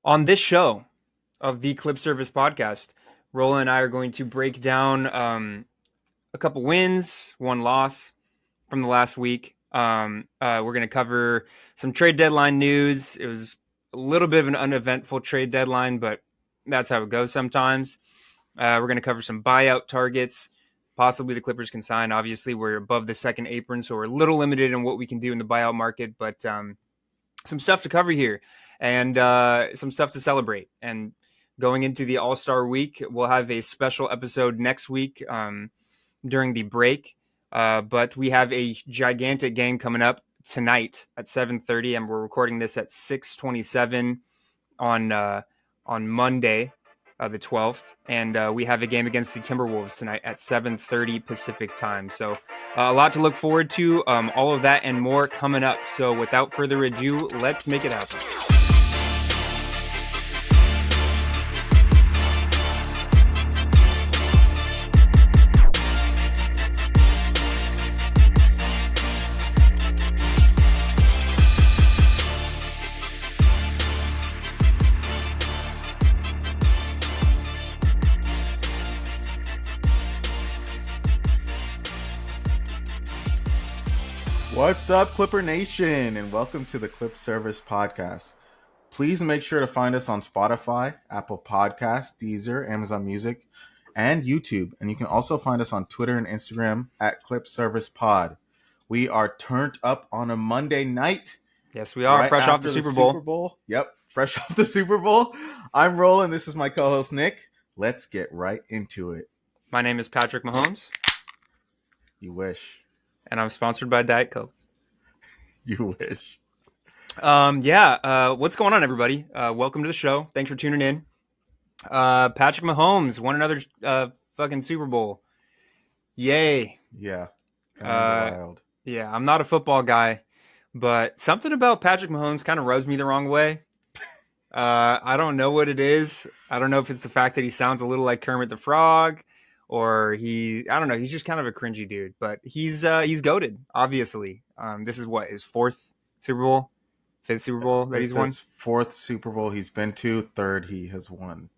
On this show of the Clip Service podcast, Roland and I are going to break down a couple wins, one loss from the last week. We're going to cover some trade deadline news. It was a little bit of an uneventful trade deadline, but that's how it goes sometimes. We're going to cover some buyout targets. Possibly the Clippers can sign. Obviously, we're above the second apron, so we're a little limited in what we can do in the buyout market, but some stuff to cover here and some stuff to celebrate. And going into the All-Star week, we'll have a special episode next week during the break. But we have a gigantic game coming up tonight at 7:30, and we're recording this at 6:27 on Monday, the 12th. And we have a game against the Timberwolves tonight at 7:30 Pacific time. So a lot to look forward to. All of that and more coming up. So without further ado, let's make it happen. What's up, Clipper Nation, and welcome to the Clip Service Podcast. Please make sure to find us on Spotify, Apple Podcasts, Deezer, Amazon Music, and YouTube. And you can also find us on Twitter and Instagram at Clip Service Pod. We are turned up on a Monday night. Yes, we are. Right fresh off the Super Bowl. Super Bowl. Yep, fresh off the Super Bowl. I'm Roland. This is my co-host, Nick. Let's get right into it. My name is Patrick Mahomes. You wish. And I'm sponsored by Diet Coke. You wish. What's going on, everybody? Welcome to the show. Thanks for tuning in. Patrick Mahomes won another fucking Super Bowl. Yay. Yeah. Wild. Yeah, I'm not a football guy, but something about Patrick Mahomes kind of rubs me the wrong way. I don't know what it is. I don't know if it's the fact that he sounds a little like Kermit the Frog, or I don't know. He's just kind of a cringy dude, but he's goated, obviously. This is his fifth Super Bowl that he's won. His fourth Super Bowl he's been to, third he has won.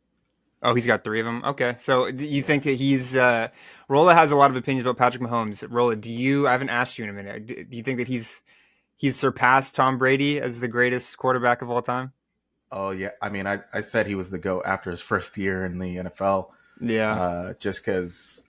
Oh, he's got three of them. Okay, so do you think that he's Rolla has a lot of opinions about Patrick Mahomes. Rolla, I haven't asked you in a minute. Do you think that he's surpassed Tom Brady as the greatest quarterback of all time? Oh yeah, I mean, I said he was the GOAT after his first year in the NFL. Yeah. Just because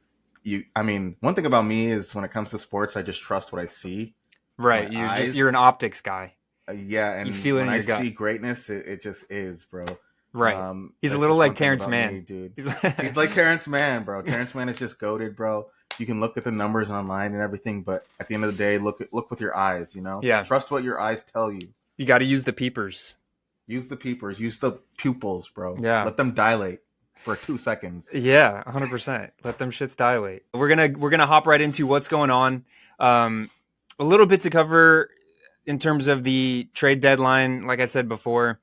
one thing about me is when it comes to sports, I just trust what I see. Right. You're an optics guy. Yeah. And you feel it when in your I gut. see greatness, it just is, bro. Right. He's a little like Terrence Mann. Me, dude. He's like Terrence Mann, bro. Terrence Mann is just goated, bro. You can look at the numbers online and everything, but at the end of the day, look with your eyes, you know? Yeah. Trust what your eyes tell you. You got to use the peepers. Use the peepers. Use the pupils, bro. Yeah. Let them dilate for 2 seconds. Yeah, 100%. Let them shits dilate. We're gonna hop right into what's going on. A little bit to cover in terms of the trade deadline. Like I said before,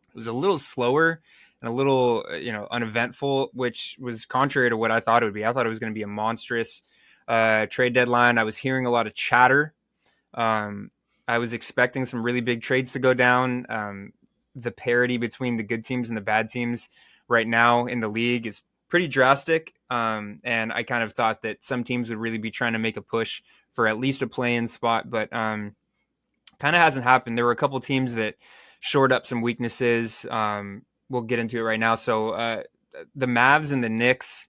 it was a little slower and a little uneventful, which was contrary to what I thought it would be. I thought it was going to be a monstrous trade deadline. I was hearing a lot of chatter. I was expecting some really big trades to go down. The parity between the good teams and the bad teams right now in the league is pretty drastic. And I kind of thought that some teams would really be trying to make a push for at least a play-in spot, but kind of hasn't happened. There were a couple teams that shored up some weaknesses. We'll get into it right now. So the Mavs and the Knicks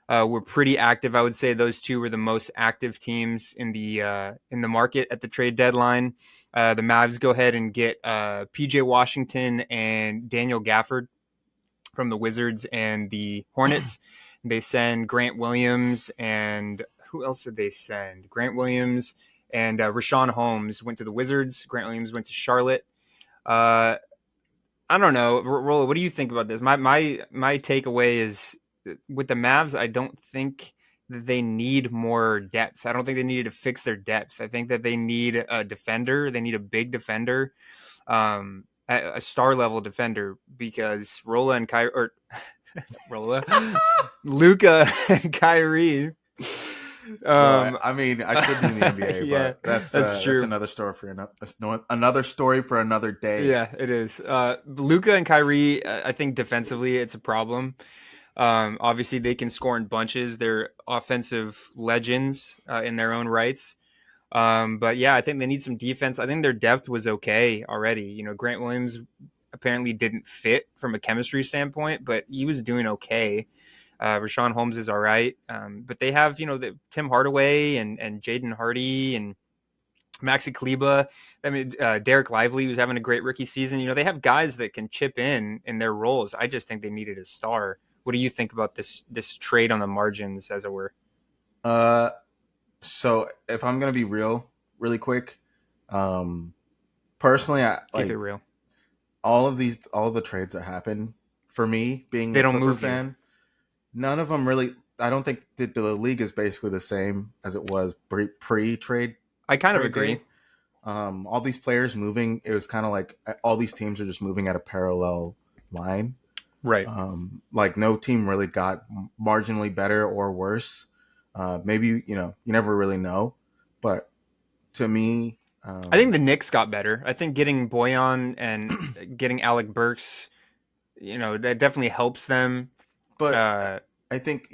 were pretty active. I would say those two were the most active teams in the market at the trade deadline. The Mavs go ahead and get PJ Washington and Daniel Gafford from the Wizards and the Hornets. They send Grant Williams, and who else did they send? Grant Williams and Rashawn Holmes went to the Wizards. Grant Williams went to Charlotte. I don't know. Rolla, what do you think about this? My takeaway is with the Mavs, I don't think that they need more depth. I don't think they needed to fix their depth. I think that they need a defender. They need a big defender. A star level defender, because Luka and Kyrie So Um, I mean, I should be in the NBA, yeah, but that's that's true. another story for another story for another day. Yeah, it is. Luca and Kyrie, I think defensively it's a problem. Obviously, they can score in bunches. They're offensive legends in their own rights. But yeah, I think they need some defense. I think their depth was okay already. You know, Grant Williams apparently didn't fit from a chemistry standpoint, but he was doing okay. Rashawn Holmes is all right. But they have, Tim Hardaway and Jaden Hardy and Maxi Kleba. I mean, Derek Lively was having a great rookie season. You know, they have guys that can chip in their roles. I just think they needed a star. What do you think about this trade on the margins, as it were? Uh, so if I'm gonna be really quick, um, personally, I Keep it like real. all of the trades that happen for me being They a don't Clipper move you. fan. None of them really. I don't think that the league is basically the same as it was pre I kind of trade agree. day. All these players moving, it was kind of like all these teams are just moving at a parallel line. Right. Like no team really got marginally better or worse. Maybe you never really know, but to me, I think the Knicks got better. I think getting Boyan and getting Alec Burks, that definitely helps them. but Uh, I think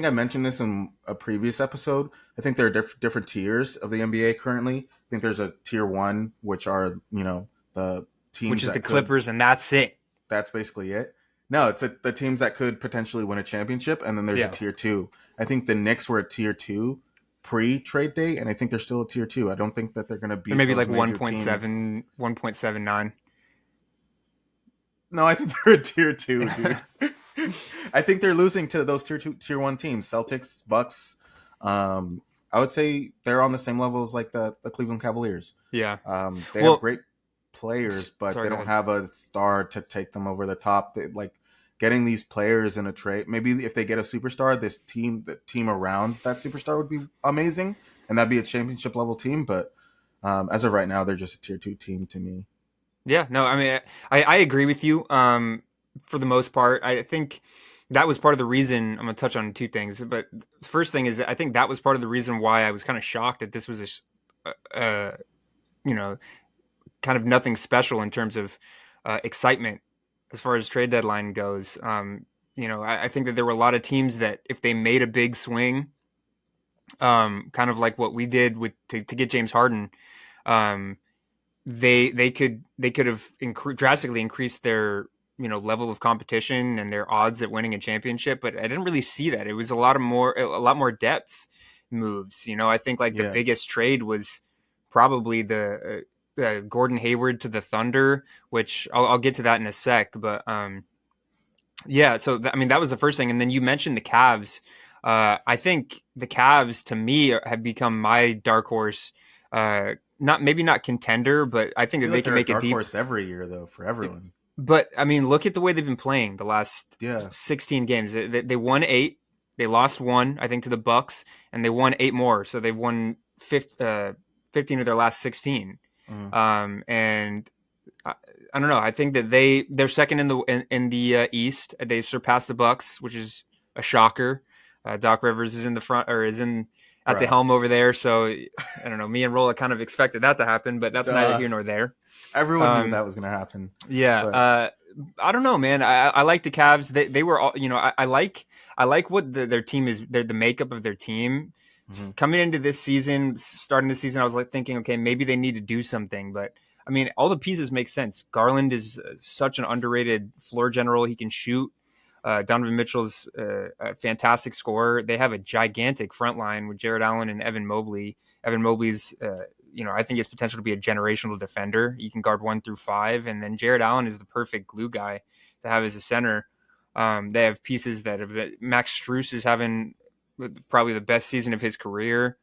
I mentioned this in a previous episode. I think there are different tiers of the NBA currently. I think there's a tier one, which are the which teams is the that could. Clippers, and that's it. That's basically it. No, it's the teams that could potentially win a championship, and then there's a Yeah. tier two. I think the Knicks were a tier two pre trade day, and I think they're still a tier two. I don't think that they're going to Or beat maybe those like major teams. 1.7, 1.79. No, I think they're a tier two, dude. I think they're losing to those tier two, tier one teams: Celtics, Bucks. I would say they're on the same level as like the Cleveland Cavaliers. Yeah. They have Well, great players, but sorry, they go don't ahead. have a star to take them over the top. Like getting these players in a trade. Maybe if they get a superstar, the team around that superstar would be amazing, and that'd be a championship level team. But as of right now, they're just a tier two team to me. Yeah, no, I mean, I agree with you. For the most part, I think that was part of the reason. I'm gonna touch on two things, but the first thing is that I think that was part of the reason why I was kind of shocked that this was you know, kind of nothing special in terms of excitement as far as trade deadline goes. I think that there were a lot of teams that if they made a big swing, kind of like what we did to get James Harden, um, they could have drastically increased their level of competition and their odds at winning a championship. But I didn't really see that. It was a lot more depth moves. I think like the Yeah, biggest trade was probably the Gordon Hayward to the Thunder, which I'll get to that in a sec. But yeah, so I mean that was the first thing, and then you mentioned the Cavs. I think the Cavs to me have become my dark horse. Not maybe not contender, but I I think that feel they like can they're a make a dark deep. horse every year though for everyone. But I mean, look at the way they've been playing the last Yeah. 16 games. They won 8, they lost 1, I think, to the Bucks, and they won 8 more. So they've won 15 of their last 16. Mhm. And I don't know. I think that they're second in the East. They've surpassed the Bucks, which is a shocker. Doc Rivers is in the front or is in at the Bruh. helm over there. So I don't know. Me and Rolla kind of expected that to happen, but that's neither Duh. here nor there. Everyone knew Um, that was gonna happen. yeah. But I don't know, man. I like the Cavs. They were all, I like what their team is. The makeup of their team mhm. coming into this season, starting the season. I was like thinking, okay, maybe they need to do something. But I mean, all the pieces make sense. Garland is such an underrated floor general. He can shoot. Donovan Mitchell's a fantastic scorer. They have a gigantic front line with Jared Allen and Evan Mobley. Evan Mobley's, I think his potential to be a generational defender. He can guard 1 through 5, and then Jared Allen is the perfect glue guy to have as a center. They have pieces that have Max Strus is having probably the best season of his career.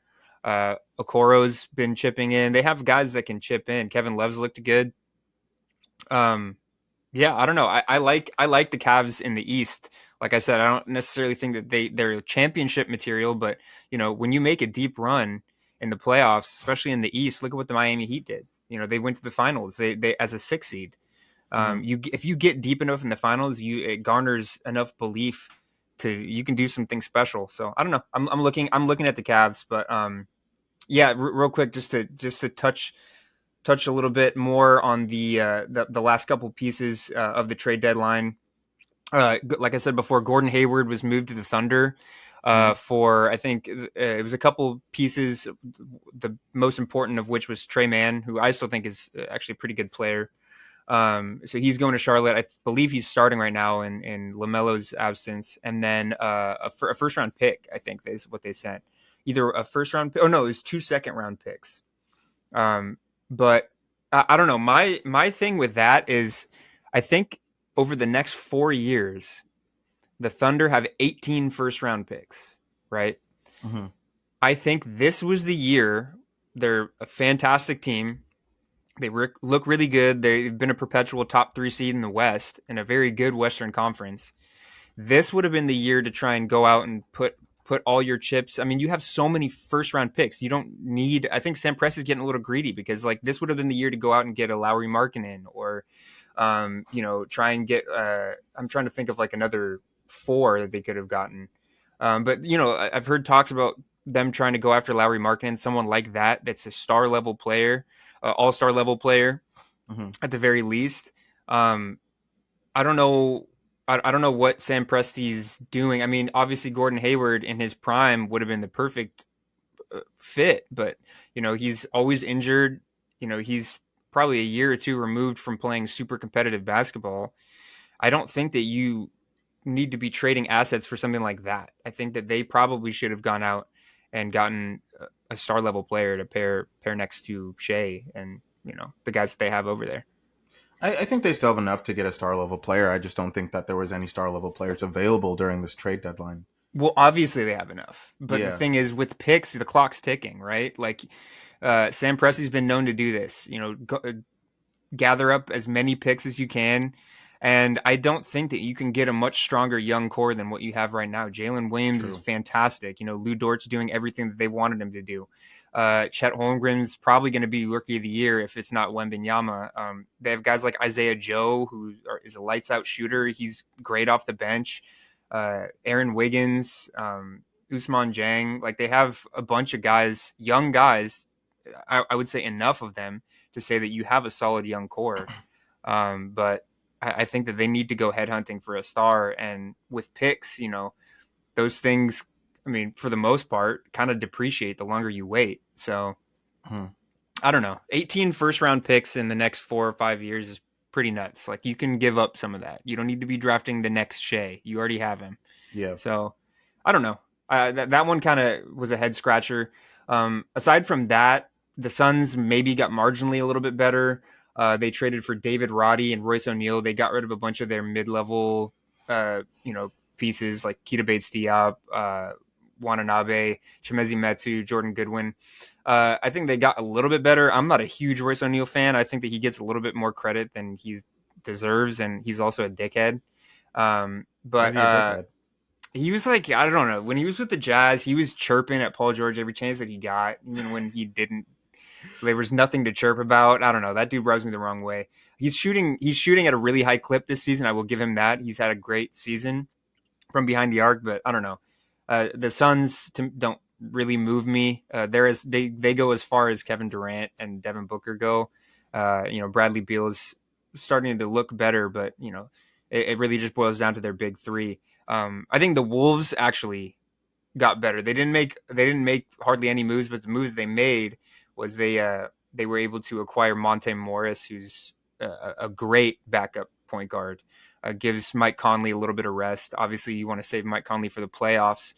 Okoro's been chipping in. They have guys that can chip in. Kevin Love's looked good. Um, yeah, I don't know. I like the Cavs in the East. Like I said, I don't necessarily think that they're championship material, but when you make a deep run in the playoffs, especially in the East, look at what the Miami Heat did. They went to the finals. They as a 6 seed. Mhm. If you get deep enough in the finals, it garners enough belief you can do something special. So I don't know. I'm looking at the Cavs, but yeah, real quick, just to touch a little bit more on the last couple pieces of the trade deadline. Like I said before, Gordon Hayward was moved to the Thunder Mhm. for, I think it was a couple pieces. The most important of which was Trey Mann, who I still think is actually a pretty good player. So he's going to Charlotte. I believe he's starting right now in LaMelo's absence, and then a first round pick. I think is what they sent. Either a first round pick. Oh no, it was 2 second round picks. Um, but I don't know. My thing with that is, I think over the next 4 years, the Thunder have 18 first round picks. Right. Mhm. I think this was the year. They're a fantastic team. They look really good. They've been a perpetual top 3 seed in the West in a very good Western Conference. This would have been the year to try and go out and put all your chips. I mean, you have so many first round picks. You don't need. I think Sam Presti's getting a little greedy because like this would have been the year to go out and get a Lowry Markkanen or, try and get. I'm trying to think of like another four that they could have gotten. But I've heard talks about them trying to go after Lowry Markkanen, someone like that that's a star level player, all star level player Mhm. at the very least. Um, I don't know. I don't know what Sam Presti's doing. I mean, obviously Gordon Hayward in his prime would have been the perfect fit, but he's always injured. He's probably a year or two removed from playing super competitive basketball. I don't think that you need to be trading assets for something like that. I think that they probably should have gone out and gotten a star level player to pair next to Shea and the guys that they have over there. I think they still have enough to get a star level player. I just don't think that there was any star level players available during this trade deadline. Well, obviously they have enough, but the Yeah. thing is, with picks, the clock's ticking, right? Like Sam Presti's been known to do this. Gather up as many picks as you can. And I don't think that you can get a much stronger young core than what you have right now. Jalen Williams is True. fantastic. Lou Dort's doing everything that they wanted him to do. Chet Holmgren's probably going to be Rookie of the Year if it's not Wembanyama. They have guys like Isaiah Joe, who is a lights out shooter. He's great off the bench. Aaron Wiggins, Usman Jang. Like they have a bunch of guys, young guys. I would say enough of them to say that you have a solid young core. But I think that they need to go headhunting for a star. And with picks, those things, I mean, for the most part, kind of depreciate the longer you wait. So Mhm. I don't know. 18 first round picks in the next 4 or 5 years is pretty nuts. Like you can give up some of that. You don't need to be drafting the next Shea. You already have him. Yeah. So I don't know. That one kind of was a head scratcher. Aside from that, the Suns maybe got marginally a little bit better. They traded for David Roddy and Royce O'Neal. They got rid of a bunch of their mid-level, pieces like Keita Bates-Diop, Watanabe, Chimezi Metu, Jordan Goodwin. I think they got a little bit better. I'm not a huge Royce O'Neal fan. I think that he gets a little bit more credit than he deserves, and he's also a dickhead. Why is But he a dickhead? he was like, I don't know. When he was with the Jazz, he was chirping at Paul George every chance that he got, even when he didn't. There was nothing to chirp about. I don't know. That dude rubs me the wrong way. He's shooting at a really high clip this season. I will give him that. He's had a great season from behind the arc, but I don't know. The Suns don't really move me. They go as far as Kevin Durant and Devin Booker go. Bradley Beal is starting to look better, but it really just boils down to their big three. I think the Wolves actually got better. They didn't make hardly any moves, but the moves they made was they were able to acquire Monte Morris, who's a great backup point guard. Gives Mike Conley a little bit of rest. Obviously, you want to save Mike Conley for the playoffs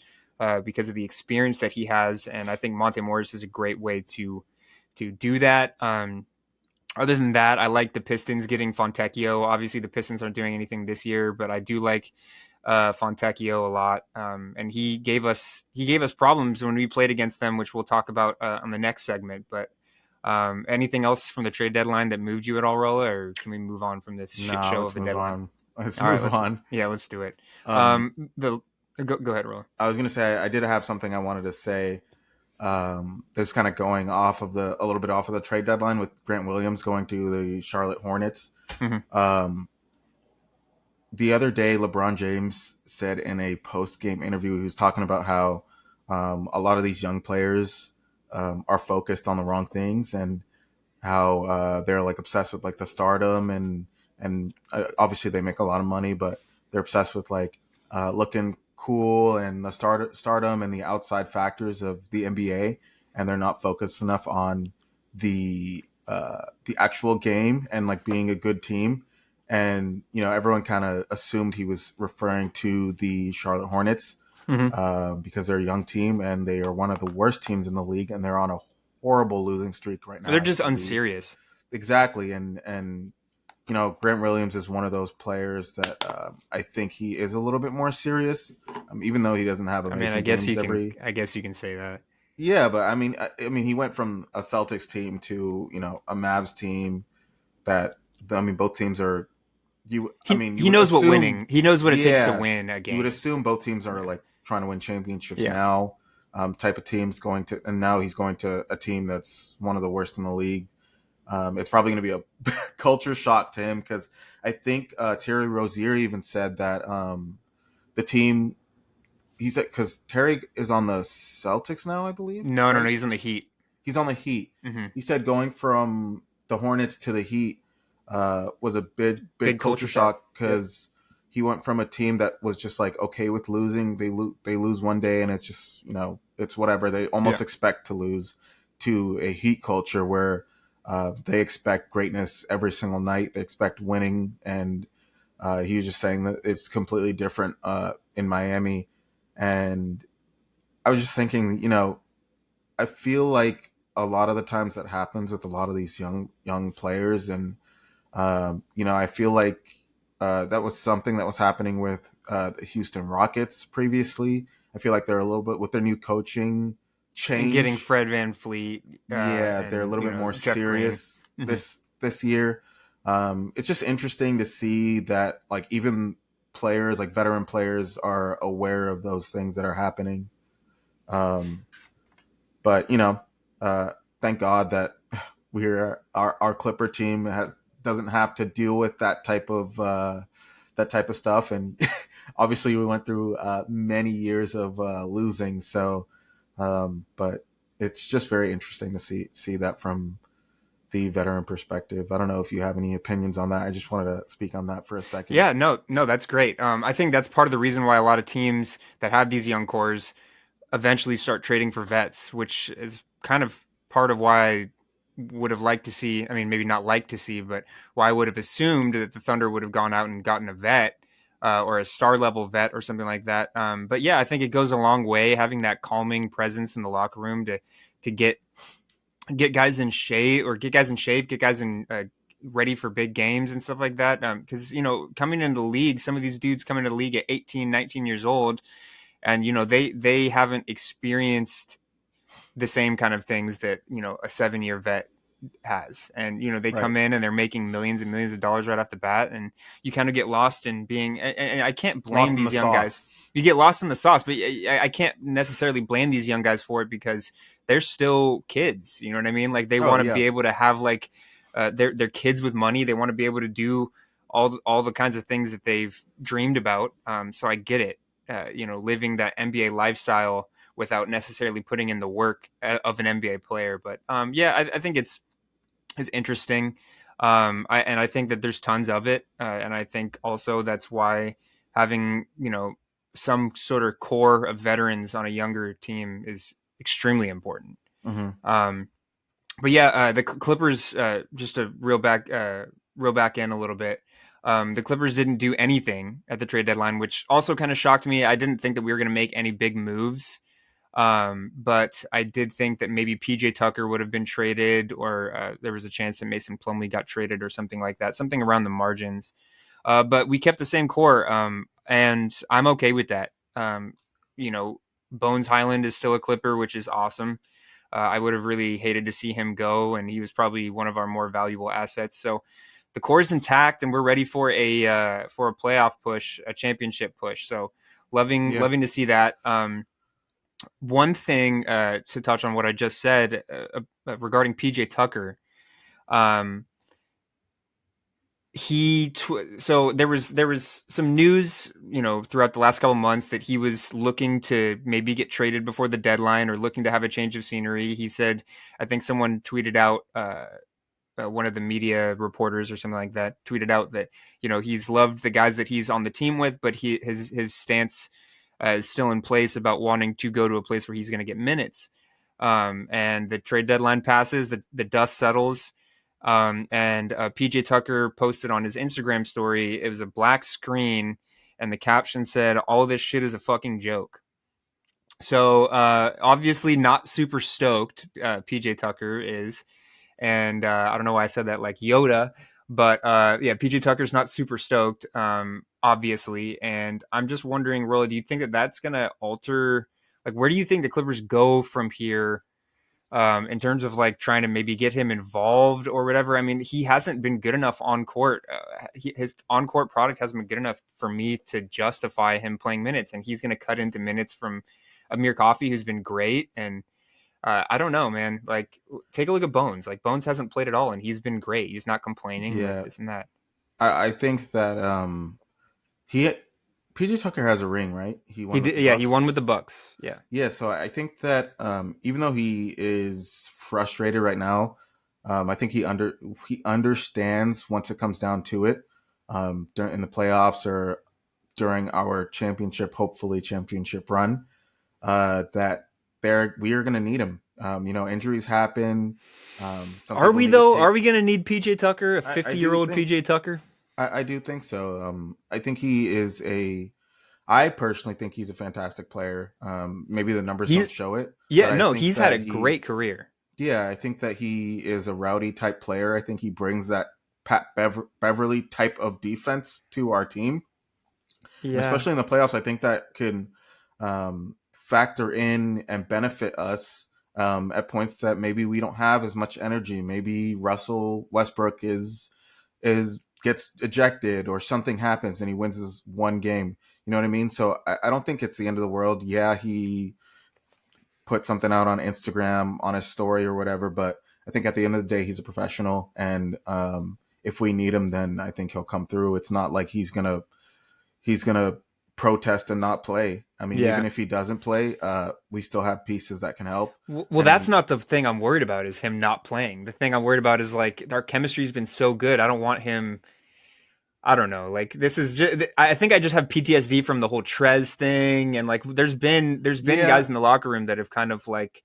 because of the experience that he has, and I think Monte Morris is a great way to do that. Other than that, I like the Pistons getting Fontecchio. Obviously, the Pistons aren't doing anything this year, but I do like Fontecchio a lot. And he gave us problems when we played against them, which we'll talk about on the next segment. But anything else from the trade deadline that moved you at all, Rolla, or can we move on from this shit Nah, show let's of a move deadline? on. Let's All right, move on. let's do it. Um, The go ahead, Rolla. I was gonna say I did have something I wanted to say. That's kind of going off of a little bit off of the trade deadline with Grant Williams going to the Charlotte Hornets. Mm-hmm. Um, the other day, LeBron James said in a post game interview, he was talking about how a lot of these young players are focused on the wrong things, and how they're like obsessed with like the stardom, and obviously they make a lot of money, but they're obsessed with like looking cool and the stardom and the outside factors of the NBA, and they're not focused enough on the actual game and like being a good team. And everyone kind of assumed he was referring to the Charlotte Hornets Mm-hmm. because they're a young team and they are one of the worst teams in the league, and they're on a horrible losing streak right now, They're I just believe. unserious. Exactly, and Grant Williams is one of those players that I think he is a little bit more serious, even though he doesn't have I mean, amazing games every. I guess you can say that. Yeah, but I mean, he went from a Celtics team to a Mavs team. That I mean, both teams are you. I mean, you He would knows what assume, winning. He knows what it takes to yeah, win a you would game. assume both teams are Yeah. like trying to win championships Yeah. now. Type of teams going to, and now he's going to a team that's one of the worst in the league. It's probably going to be a culture shock to him, because I think Terry Rozier even said that the team, he said, because Terry is on the Celtics now, I believe, No, no, no. right? He's in the Heat. He's on the Heat. Mm-hmm. He said going from the Hornets to the Heat was a big Big culture culture shock. shock, Yep. because he went from a team that was just like okay with losing. They lose one day and it's just it's whatever. They Yeah. almost expect to lose, to a Heat culture where they expect greatness every single night. They expect winning, and he was just saying that it's completely different in Miami. And I was just thinking, I feel like a lot of the times that happens with a lot of these young players, and I feel like that was something that was happening with the Houston Rockets previously. I feel like they're a little bit with their new coaching And getting change. Fred Van Fleet Yeah, they're a and little bit more Jeff Green. serious Mm-hmm. this year. It's just interesting to see that like even players, like veteran players, are aware of those things that are happening. Um, but uh, thank God that our Clipper team has doesn't have to deal with that type of stuff. And obviously, we went through many years of losing. So, but it's just very interesting to see that from the veteran perspective. I don't know if you have any opinions on that. I just wanted to speak on that for a second. Yeah, no, no, that's great. I think that's part of the reason why a lot of teams that have these young cores eventually start trading for vets, which is kind of part of why I would have liked to see. I mean, maybe not like to see, but why I would have assumed that the Thunder would have gone out and gotten a vet or a star level vet or something like that. But yeah, I think it goes a long way having that calming presence in the locker room to get guys in shape or get guys in ready for big games and stuff like that. Because coming into the league, some of these dudes come into the league at 18, 19 years old, and they haven't experienced the same kind of things that a 7 year vet has. And they Right, come in and they're making millions and millions of dollars right off the bat, and you kind of get lost in being, and I can't blame lost in the these young guys. sauce. You get lost in the sauce, but I can't necessarily blame these young guys for it, because they're still kids, you know what I mean? Like, they Oh want to yeah. be able to have like they're kids with money. They want to be able to do all the kinds of things that they've dreamed about. So I get it. Living that NBA lifestyle without necessarily putting in the work of an NBA player. But yeah, I think it's interesting. I think that there's tons of it, and I think also that's why having some sort of core of veterans on a younger team is extremely important. Hmm. Um, but yeah, the Clippers, just to reel back in a little bit. The Clippers didn't do anything at the trade deadline, which also kind of shocked me. I didn't think that we were going to make any big moves. But I did think that maybe PJ Tucker would have been traded, or there was a chance that Mason Plumlee got traded or something like that, something around the margins. But we kept the same core, and I'm okay with that. You know, Bones Highland is still a Clipper, which is awesome. I would have really hated to see him go, and he was probably one of our more valuable assets. So the core is intact, and we're ready for a playoff push, a championship push. So Yeah. loving to see that. One thing to touch on what I just said regarding PJ Tucker. Um, so there was some news, throughout the last couple months that he was looking to maybe get traded before the deadline or looking to have a change of scenery. He said, I think someone tweeted out, one of the media reporters or something like that tweeted out that he's loved the guys that he's on the team with, but his stance is still in place about wanting to go to a place where he's going to get minutes. And the trade deadline passes, the dust settles, and PJ Tucker posted on his Instagram story. It was a black screen, and the caption said, "All this shit is a fucking joke." So obviously not super stoked. PJ Tucker is, and I don't know why I said that like Yoda, but yeah, PJ Tucker's not super stoked, obviously. And I'm just wondering, Rolla, do you think that that's going to alter, like, where do you think the Clippers go from here, in terms of like trying to maybe get him involved or whatever? I mean, he hasn't been good enough on court. His on court product hasn't been good enough for me to justify him playing minutes, and he's going to cut into minutes from Amir Coffey, who's been great. And I don't know, man. Like, take a look at Bones. Like, Bones hasn't played at all, and he's been great. He's not complaining, like Yeah, this and that. I think that he PJ Tucker has a ring, right? He He won with did, the yeah. He won with the Bucks. Bucks. Yeah, Yeah, so I think that even though he is frustrated right now, I think he understands once it comes down to it, during in the playoffs or during our championship, hopefully championship run, that we are going to need him. Injuries happen. Some are people we need to though? Are take. we gonna need PJ Tucker, a I 50-year do old think PJ Tucker? I do think so. I think he is a. I personally think he's a fantastic player. Maybe the numbers don't He's show it, but Yeah, I no, think he's had a that great career. yeah, I think that he is a rowdy type player. I think he brings that Pat Beverly type of defense to our team, and Yeah, especially in the playoffs. I think that can factor in and benefit us at points that maybe we don't have as much energy. Maybe Russell Westbrook is gets ejected or something happens and he wins his one game. You know what I mean? So I don't think it's the end of the world. Yeah, he put something out on Instagram on his story or whatever, but I think at the end of the day, he's a professional, and if we need him, then I think he'll come through. It's not like he's gonna protest and not play. I mean, even yeah. if he doesn't play, we still have pieces that can help. Well, that's And not the thing I'm worried about. Is him not playing. The thing I'm worried about is like our chemistry's been so good. I don't want him. I don't know. Like, this is just. I think I just have PTSD from the whole Trez thing, and like there's been yeah, guys in the locker room that have kind of like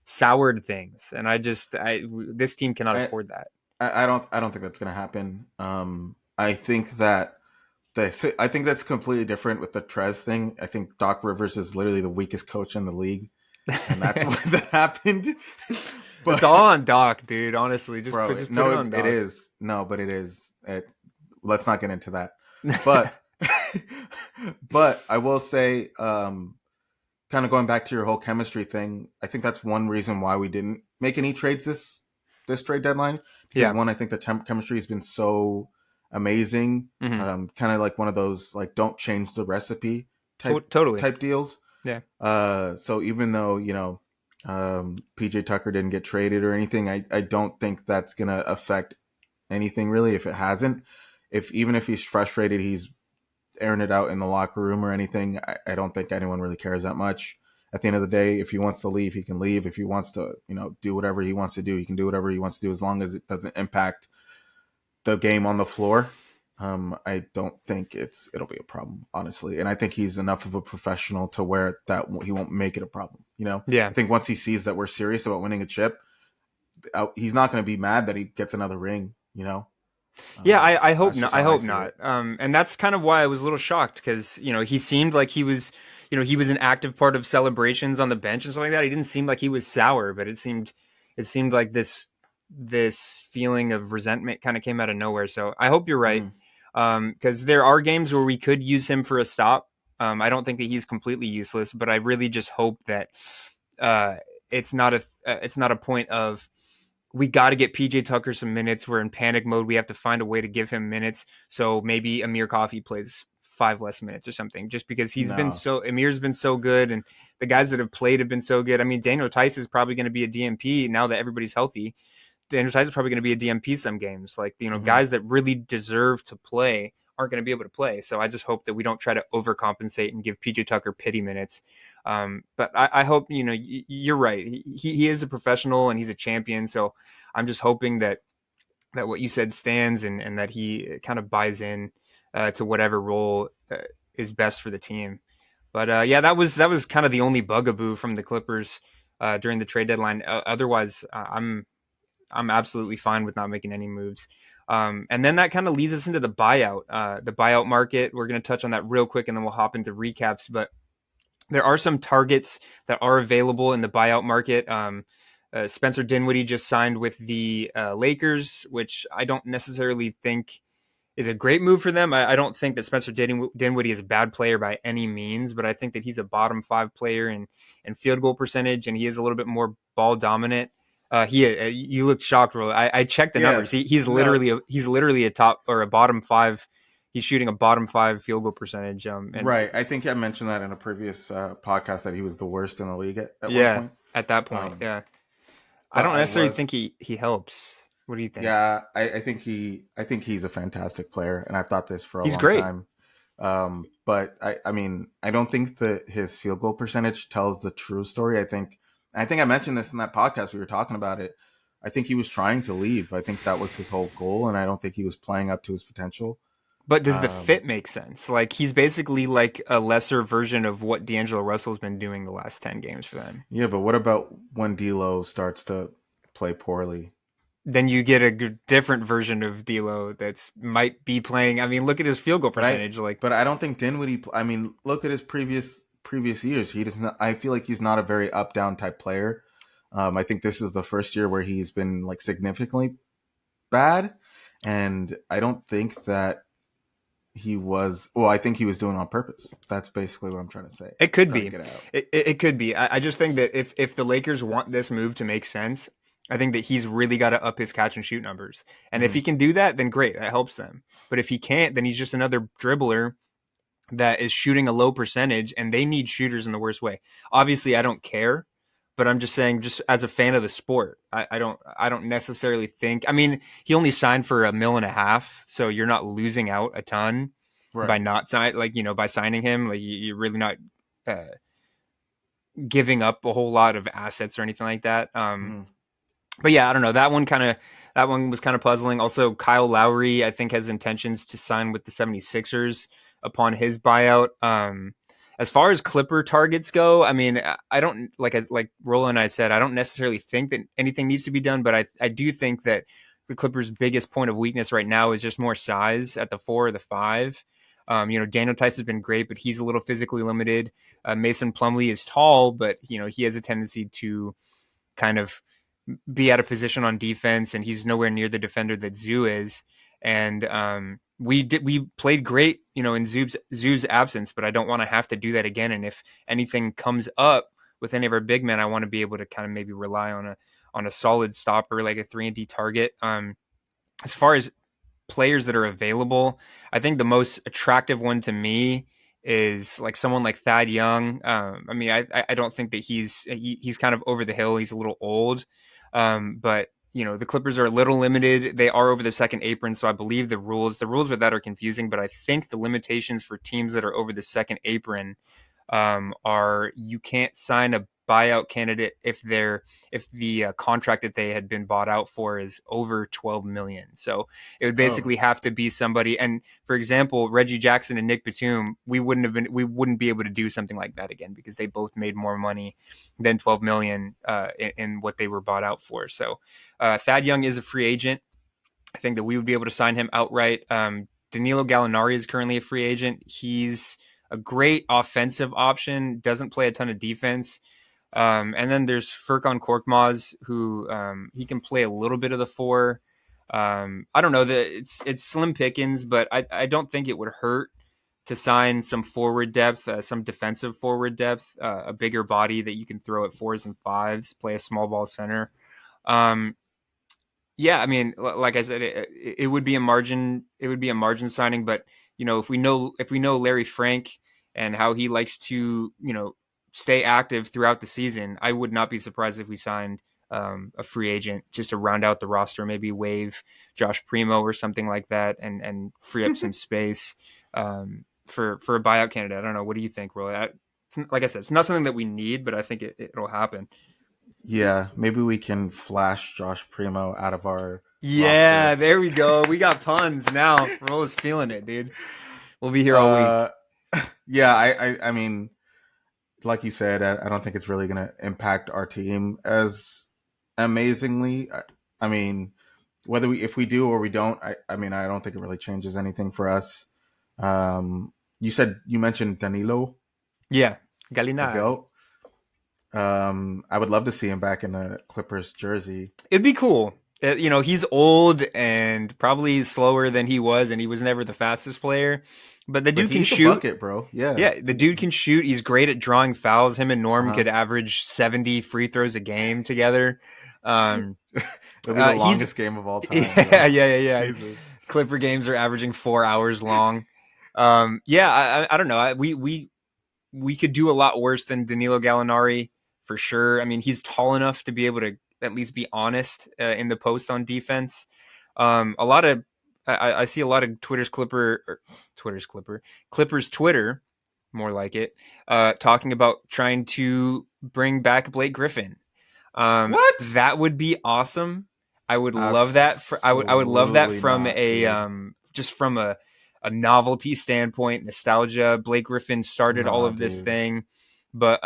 soured things, and this team cannot I, afford that. I don't think that's gonna happen. I think that I think that's completely different with the Trez thing. I think Doc Rivers is literally the weakest coach in the league, and that's why that happened. It's But all on Doc, dude. Honestly, bro, just put no, it on it Doc. is no, but it is. Let's not get into that. But but I will say, kind of going back to your whole chemistry thing, I think that's one reason why we didn't make any trades this trade deadline, because Yeah. one, I think the chemistry has been so amazing, Hmm. kind of like one of those like don't change the recipe Totally. type deals. Yeah. So even though PJ Tucker didn't get traded or anything, I don't think that's gonna affect anything really. If it hasn't, if even if he's frustrated, he's airing it out in the locker room or anything. I don't think anyone really cares that much. At the end of the day, if he wants to leave, he can leave. If he wants to, do whatever he wants to do, he can do whatever he wants to do as long as it doesn't impact the game on the floor. I don't think it'll be a problem, honestly. And I think he's enough of a professional to where that he won't make it a problem. I Yeah. think once he sees that we're serious about winning a chip, he's not going to be mad that he gets another ring. Yeah, I hope That's not. just I how I hope see not. it. And that's kind of why I was a little shocked because he seemed like he was an active part of celebrations on the bench and stuff like that. He didn't seem like he was sour, but it seemed like this feeling of resentment kind of came out of nowhere. So I hope you're right, Mm, because there are games where we could use him for a stop. I don't think that he's completely useless, but I really just hope that uh, it's not a point of we got to get PJ Tucker some minutes. We're in panic mode. We have to find a way to give him minutes. So maybe Amir Coffey plays 5 less minutes or something, just because no. Amir's been so good, and the guys that have played have been so good. I mean, Daniel Tice is probably going to be a DMP now that everybody's healthy. Daniel Tice is probably going to be a DMP some games. Like, Hmm. guys that really deserve to play aren't going to be able to play. So I just hope that we don't try to overcompensate and give PJ Tucker pity minutes. But I hope, you're right. He is a professional and he's a champion. So I'm just hoping that what you said stands, and that he kind of buys in to whatever role is best for the team. But yeah, that was kind of the only bugaboo from the Clippers during the trade deadline. Otherwise, I'm absolutely fine with not making any moves. And then that kind of leads us into the buyout market. We're going to touch on that real quick, and then we'll hop into recaps. But there are some targets that are available in the buyout market. Spencer Dinwiddie just signed with the Lakers, which I don't necessarily think is a great move for them. I don't think that Spencer Dinwiddie is a bad player by any means, but I think that he's a bottom 5 player in field goal percentage, and he is a little bit more ball dominant. You looked shocked, Ro. I checked the numbers. Yes. He's No. literally a top or a bottom 5. He's shooting a bottom 5 field goal percentage. And Right. I think I mentioned that in a previous podcast that he was the worst in the league at one yeah, point. at that point, Um, yeah. I but don't I necessarily was, think he helps. What do you think? yeah, I think he's a fantastic player, and I've thought this for a He's long great. time. But I mean, I don't think that his field goal percentage tells the true story. I think I mentioned this in that podcast we were talking about it. I think he was trying to leave. I think that was his whole goal, and I don't think he was playing up to his potential. But does the Um, fit make sense? Like, he's basically like a lesser version of what D'Angelo Russell's been doing the last 10 games for them. yeah, but what about when D'Lo starts to play poorly? Then you get a different version of D'Lo that's might be playing. I mean, look at his field goal But I percentage. Like, but I don't think Dinwiddie. I mean, look at his previous years. He does not. I feel like he's not a very up down type player. I think this is the first year where he's been like significantly bad, and I don't think that he was. Well, I think he was doing it on purpose. That's basically what I'm trying to say. it could Trying to be. get out. It could be. I just think that if the Lakers want this move to make sense, I think that he's really got to up his catch and shoot numbers. And if Hmm. he can do that, then great. That helps them. But if he can't, then he's just another dribbler that is shooting a low percentage, and they need shooters in the worst way. Obviously, I don't care, but I'm just saying, just as a fan of the sport, I don't necessarily think. I mean, he only signed for $1.5 million, so you're not losing out a ton by Right. not sign like by signing him. Like, you're really not uh, giving up a whole lot of assets or anything like that. Hmm. But yeah, I don't know. That one was kind of puzzling. Also, Kyle Lowry, I think, has intentions to sign with the 76ers upon his buyout. As far as Clipper targets go, I mean, I don't like Roland and I said, I don't necessarily think that anything needs to be done, but I do think that the Clippers' biggest point of weakness right now is just more size at the 4 or the 5. Daniel Tice has been great, but he's a little physically limited. Mason Plumlee is tall, but he has a tendency to kind of be out of position on defense, and he's nowhere near the defender that Zoo is. And we played great, in Zoo's absence, but I don't want to have to do that again. And if anything comes up with any of our big men, I want to be able to kind of maybe rely on a solid stopper, like a 3-and-D target. As far as players that are available, I think the most attractive one to me is like someone like Thad Young. I mean, I don't think that he's kind of over the hill. He's a little old, but the Clippers are a little limited. They are over the second apron, so I believe the rules with that are confusing. But I think the limitations for teams that are over the second apron are you can't sign a buyout candidate if the contract that they had been bought out for is over 12 million. So it would Oh. basically have to be somebody. And for example, Reggie Jackson and Nick Batum, we wouldn't be able to do something like that again because they both made more money than 12 million in what they were bought out for. So Thad Young is a free agent. I think that we would be able to sign him outright. Danilo Gallinari is currently a free agent. He's a great offensive option, doesn't play a ton of defense. And then there's Furkan Korkmaz, who he can play a little bit of the 4. I don't know that it's slim pickings, but I don't think it would hurt to sign some forward depth, some defensive forward depth, a bigger body that you can throw at 4s and 5s, play a small ball center. Um, yeah, I mean, like I said, it would be a margin. It would be a margin signing, but if we know Larry Frank and how he likes to stay active throughout the season, I would not be surprised if we signed a free agent just to round out the roster, maybe waive Josh Primo or something like that, and free up some space for a buyout candidate. I don't know. What do you think, Roy? Like I said, it's not something that we need, but I think it'll happen. Yeah, maybe we can flash Josh Primo out of our Yeah, roster. there we go. We got puns now. Roll is feeling it, dude. We'll be here all week. Uh, yeah, I mean, like you said, I don't think it's really going to impact our team as amazingly. I mean, if we do or we don't, I mean, I don't think it really changes anything for us. You mentioned Danilo, Yeah, the Gallinari. goat. I would love to see him back in a Clippers jersey, It'd be cool. He's old and probably slower than he was, and he was never the fastest player. But the but dude can he's a shoot. bucket, bro. Yeah, Yeah, the dude can shoot. He's great at drawing fouls. Him and Norm uh-huh. could average 70 free throws a game together. Um, It'll be the he's longest game of all time, yeah, bro. yeah. Jesus. Clipper games are averaging 4 hours long. Yeah, I don't know. We could do a lot worse than Danilo Gallinari for sure. I mean, he's tall enough to be able to at least be honest in the post on defense. A lot of I see a lot of Clippers Twitter, more like it, talking about trying to bring back Blake Griffin. What? That would be awesome. I would love that. I would love that Absolutely from not, a dude. just from a novelty standpoint, nostalgia. Blake Griffin started all Nah, of this dude. thing, but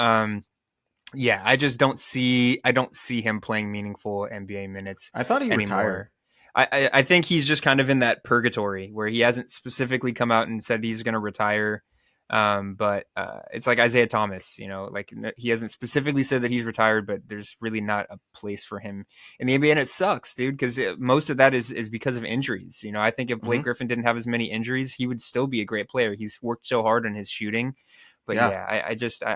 yeah, I don't see him playing meaningful NBA minutes I thought he retired. anymore. I think he's just kind of in that purgatory where he hasn't specifically come out and said he's going to retire. But it's like Isaiah Thomas, like he hasn't specifically said that he's retired, but there's really not a place for him in the NBA, and it sucks, dude, because most of that is because of injuries. I think if Blake Hmm. Griffin didn't have as many injuries, he would still be a great player. He's worked so hard on his shooting, but Yeah. yeah,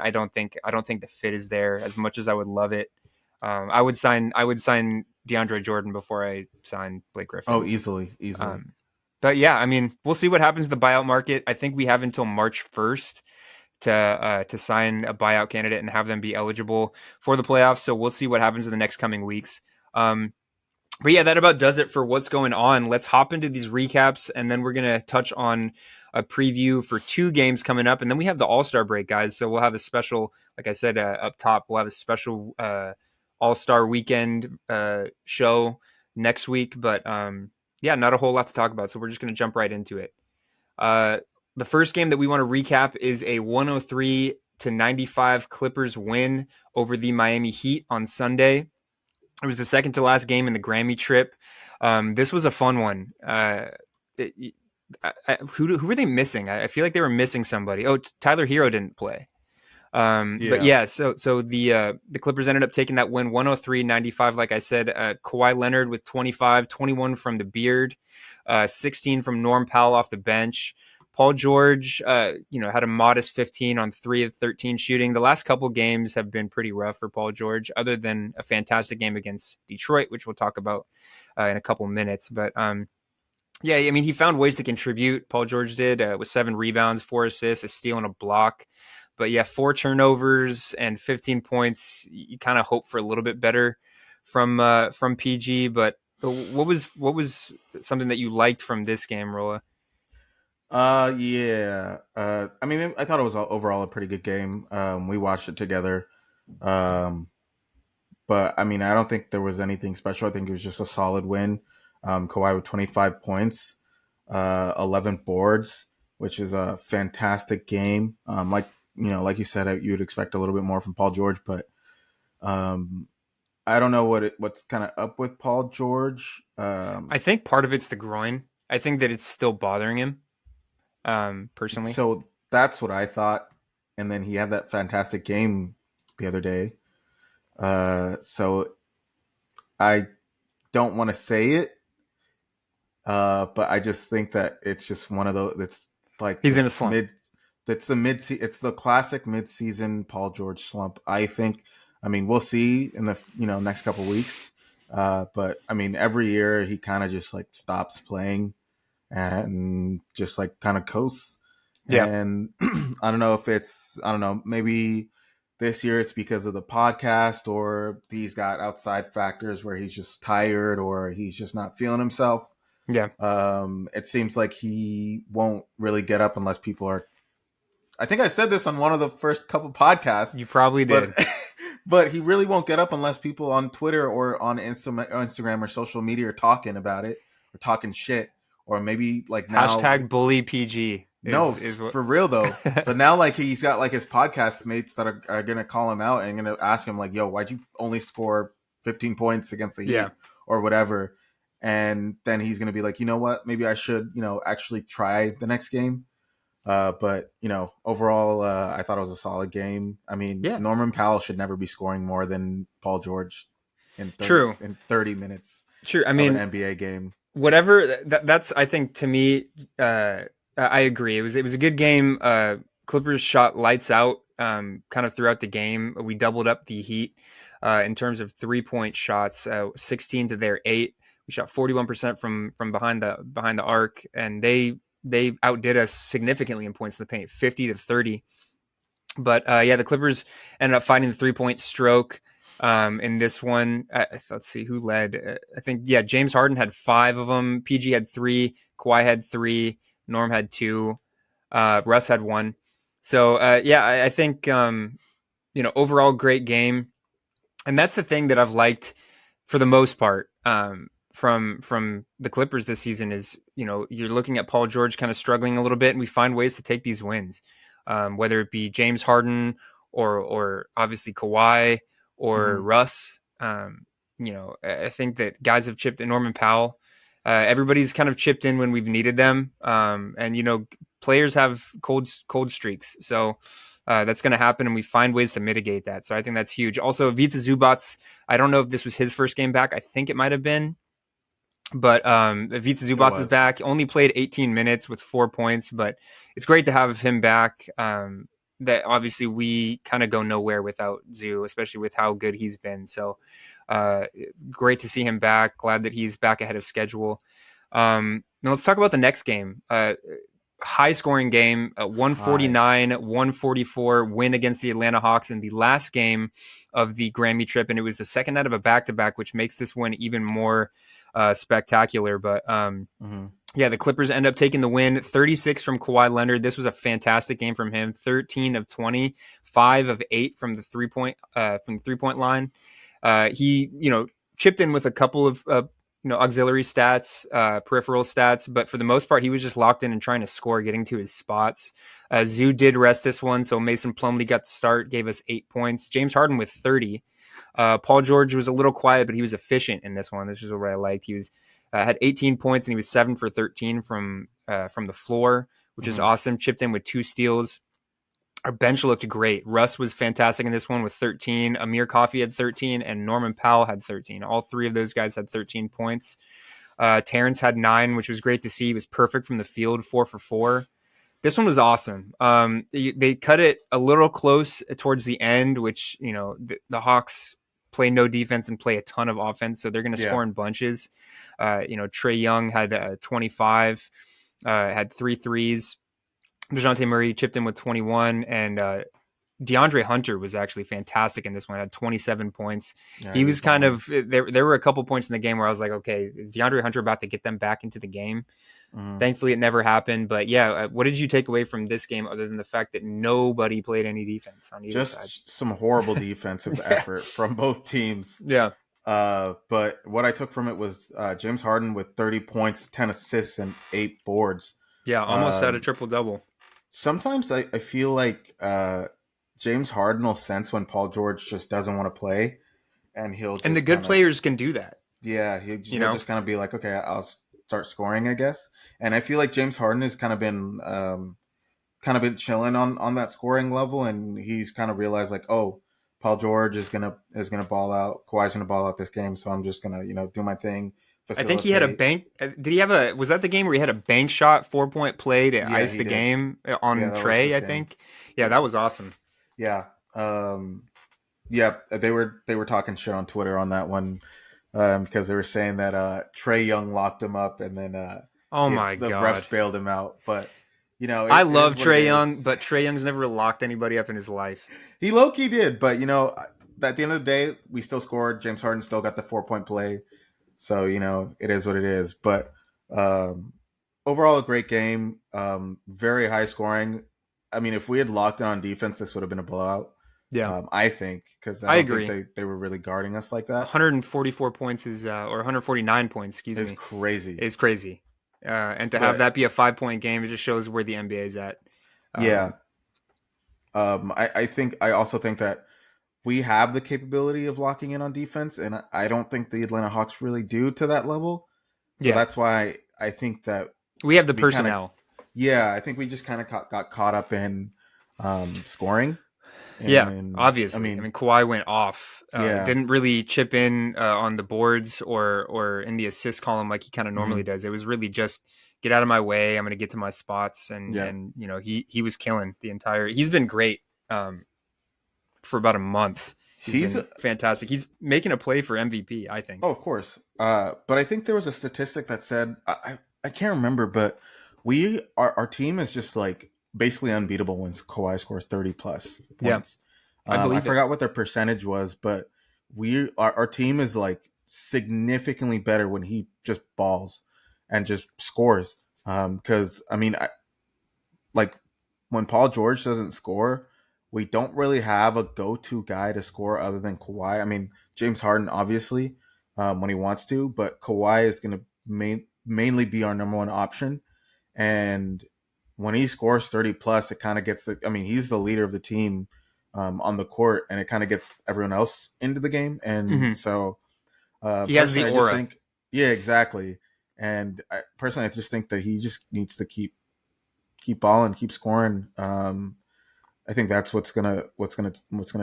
I don't think the fit is there as much as I would love it. I would sign DeAndre Jordan before I sign Blake Oh, Griffin. easily, easily. Um, but yeah, I mean, we'll see what happens to the buyout market. I think we have until March 1st to sign a buyout candidate and have them be eligible for the playoffs. So we'll see what happens in the next coming weeks. But yeah, that about does it for what's going on. Let's hop into these recaps, and then we're gonna touch on a preview for two games coming up, and then we have the All-Star break, guys. So we'll have a special, like I said up top, we'll have a special All-Star weekend show next week. But yeah, not a whole lot to talk about, so we're just gonna jump right into it. Uh, the first game that we want to recap is a 103-95 Clippers win over the Miami Heat on Sunday. It was the second to last game in the Grammy Trip. This was a fun one. Who were they missing? I feel like they were missing somebody. Oh, Tyler Hero didn't play. But Yeah. yeah, so the Clippers ended up taking that win 103-95. Like I said, Kawhi Leonard with 25, 21 from the Beard, 16 from Norm Powell off the bench. Paul George, had a modest 15 on 3 of 13 shooting. The last couple games have been pretty rough for Paul George, other than a fantastic game against Detroit, which we'll talk about in a couple minutes. But yeah, I mean, he found ways to contribute. Paul George did with 7 rebounds, 4 assists, a steal, and a block. But yeah, 4 turnovers and 15 points. You kind of hope for a little bit better from PG. But what was something that you liked from this game, Rolla? Yeah. I mean, I thought it was overall a pretty good game. We watched it together. Um, but I mean, I don't think there was anything special. I think it was just a solid win. Kawhi with 25 points, 11 boards, which is a fantastic game. Like you said, you'd expect a little bit more from Paul George, but um, I don't know what's kind of up with Paul George. I think part of it's the groin. I think that it's still bothering him, personally. So that's what I thought. And then he had that fantastic game the other day. So I don't want to say it, but I just think that it's just one of those. It's like He's in a slump. It's the classic mid-season Paul George slump. I think. I mean, we'll see in the next couple weeks. But I mean, every year he kind of just like stops playing and just like kind of coasts. Yeah. And I don't know if it's, I don't know, maybe this year it's because of the podcast, or he's got outside factors where he's just tired or he's just not feeling himself. Yeah, It seems like he won't really get up unless people are. I think I said this on one of the first couple podcasts, you probably but did. but he really won't get up unless people on Twitter or on Instagram or social media are talking about it or talking shit, or maybe like now. Hashtag bully PG No, is what. for real though. But now, like, he's got like his podcast mates that are gonna call him out and gonna ask him like, "Yo, why'd you only score 15 points against the Yeah, Heat or whatever?" And then he's gonna be like, "You know what? Maybe I should, actually try the next game." But overall, I thought it was a solid game. I mean, yeah, Norman Powell should never be scoring more than Paul George in 30 true, in 30 minutes true. I of an mean, NBA game. whatever that's I think to me, I agree. It was a good game. Clippers shot lights out, kind of throughout the game. We doubled up the Heat in terms of 3-point shots, 16 to their 8. We shot 41% from behind the arc, and they outdid us significantly in points in the paint, 50 to 30. But yeah, the Clippers ended up finding the 3-point stroke in this one. Let's see who led. I think, yeah, James Harden had 5 of them. PG had 3. Kawhi had 3. Norm had 2. Russ had 1. So yeah, I think overall great game, and that's the thing that I've liked for the most part from the Clippers this season is you're looking at Paul George kind of struggling a little bit, and we find ways to take these wins, whether it be James Harden or obviously Kawhi or Hmm. Russ. I think that guys have chipped in. Norman Powell. Everybody's kind of chipped in when we've needed them, and players have cold streaks, so that's going to happen, and we find ways to mitigate that. So I think that's huge. Also, Ivica Zubats, I don't know if this was his first game back. I think it might have been. But Ivica It Zubats is was. back. Only played 18 minutes with 4 points, but it's great to have him back. That obviously we kind of go nowhere without Zoo, especially with how good he's been. So uh, great to see him back. Glad that he's back ahead of schedule. Now let's talk about the next game. High scoring game, Hi. 149, 144 win against the Atlanta Hawks in the last game of the Grammy Trip. And it was the second night of a back to back, which makes this one even more spectacular. But Hmm. yeah, the Clippers end up taking the win. 36 from Kawhi Leonard. This was a fantastic game from him. 13 of 20, 5 of 8 from the 3-point line. He chipped in with a couple of auxiliary stats, peripheral stats, but for the most part, he was just locked in and trying to score, getting to his spots. Zoo did rest this one, so Mason Plumlee got to start, gave us 8 points. James Harden with 30. Paul George was a little quiet, but he was efficient in this one. This is what I liked. He was had 18 points and he was 7 for 13 from the floor, which is Hmm. awesome. Chipped in with 2 steals. Our bench looked great. Russ was fantastic in this one with 13. Amir Coffey had 13, and Norman Powell had 13. All 3 of those guys had 13 points. Terrence had 9, which was great to see. He was perfect from the field, 4 for 4. This one was awesome. They cut it a little close towards the end, which the Hawks play no defense and play a ton of offense, so they're going to Yeah. score in bunches. Trae Young had 25, had 3 threes. DeJounte Murray chipped in with 21, and DeAndre Hunter was actually fantastic in this one. Had 27 points. Yeah, He he was was kind balling. of there. There were a couple points in the game where I was like, okay, is DeAndre Hunter about to get them back into the game? Hmm. Thankfully, it never happened. But yeah, what did you take away from this game other than the fact that nobody played any defense on either side? Just some horrible defensive Yeah, effort from both teams. yeah, But what I took from it was James Harden with 30 points, 10 assists, and 8 boards. yeah. Almost had a Um, triple double. Sometimes I feel like James Harden will sense when Paul George just doesn't want to play, and he'll And the just good kind of, players can do that. yeah, You he'll know, just kind of be like, okay, I'll start scoring, I guess. And I feel like James Harden has kind of been chilling on that scoring level, and he's kind of realized like, oh, Paul George is gonna ball out, Kawhi's gonna ball out this game, so I'm just gonna do my thing, I think he had a facilitate. bank. Did he have a? Was that the game where he had a bank shot 4-point play to Yeah, ice he the did. game Yeah, on that was Trey? this I game. think. Yeah, that was awesome. Yeah. Yeah, they were talking shit on Twitter on that one, because they were saying that Trey Young locked him up, and then Oh my the refs god. bailed him out. But I it is love what it Trae Young, is. but Trae Young's never locked anybody up in his life. He low key did, but at the end of the day, we still scored. James Harden still got the 4 point play, so it is what it is. But um, overall, a great game. Very high scoring. I mean, if we had locked in on defense, this would have been a blowout. Yeah, I think because I I don't think agree. they were really guarding us like that. 144 points or 149 points, excuse It's me, crazy. is crazy. And to have But that be a 5 point game, it just shows where the NBA is at. yeah, Um, I also think that we have the capability of locking in on defense, and I don't think the Atlanta Hawks really do to that level. So yeah, that's why I think that we have the we kind of, personnel. yeah, I think we just kind of got caught up in scoring. Yeah, And I obviously. I mean, mean, Kawhi went off. yeah, Didn't really chip in on the boards or in the assist column like he kind of normally hmm does. It was really just get out of my way. I'm going to get to my spots, and yeah, he was killing the entire. He's been great for about a month. He's he's been fantastic. He's making a play for MVP, I think. oh, of course. But I think there was a statistic that said I can't remember, but our team is just like basically unbeatable when Kawhi scores 30 plus Yeah, points. I I believe it. forgot what their percentage was, but our team is like significantly better when he just balls and just scores. Because I mean, like when Paul George doesn't score, we don't really have a go-to guy to score other than Kawhi. I mean, James Harden obviously when he wants to, but Kawhi is going to mainly be our number one option. And when he scores 30 plus, it kind of gets I mean, he's the leader of the team on the court, and it kind of gets everyone else into the game. And Hmm. so, He has the personally, I just aura. think, yeah, exactly. And I just think that he just needs to keep balling, keep scoring. I think that's what's gonna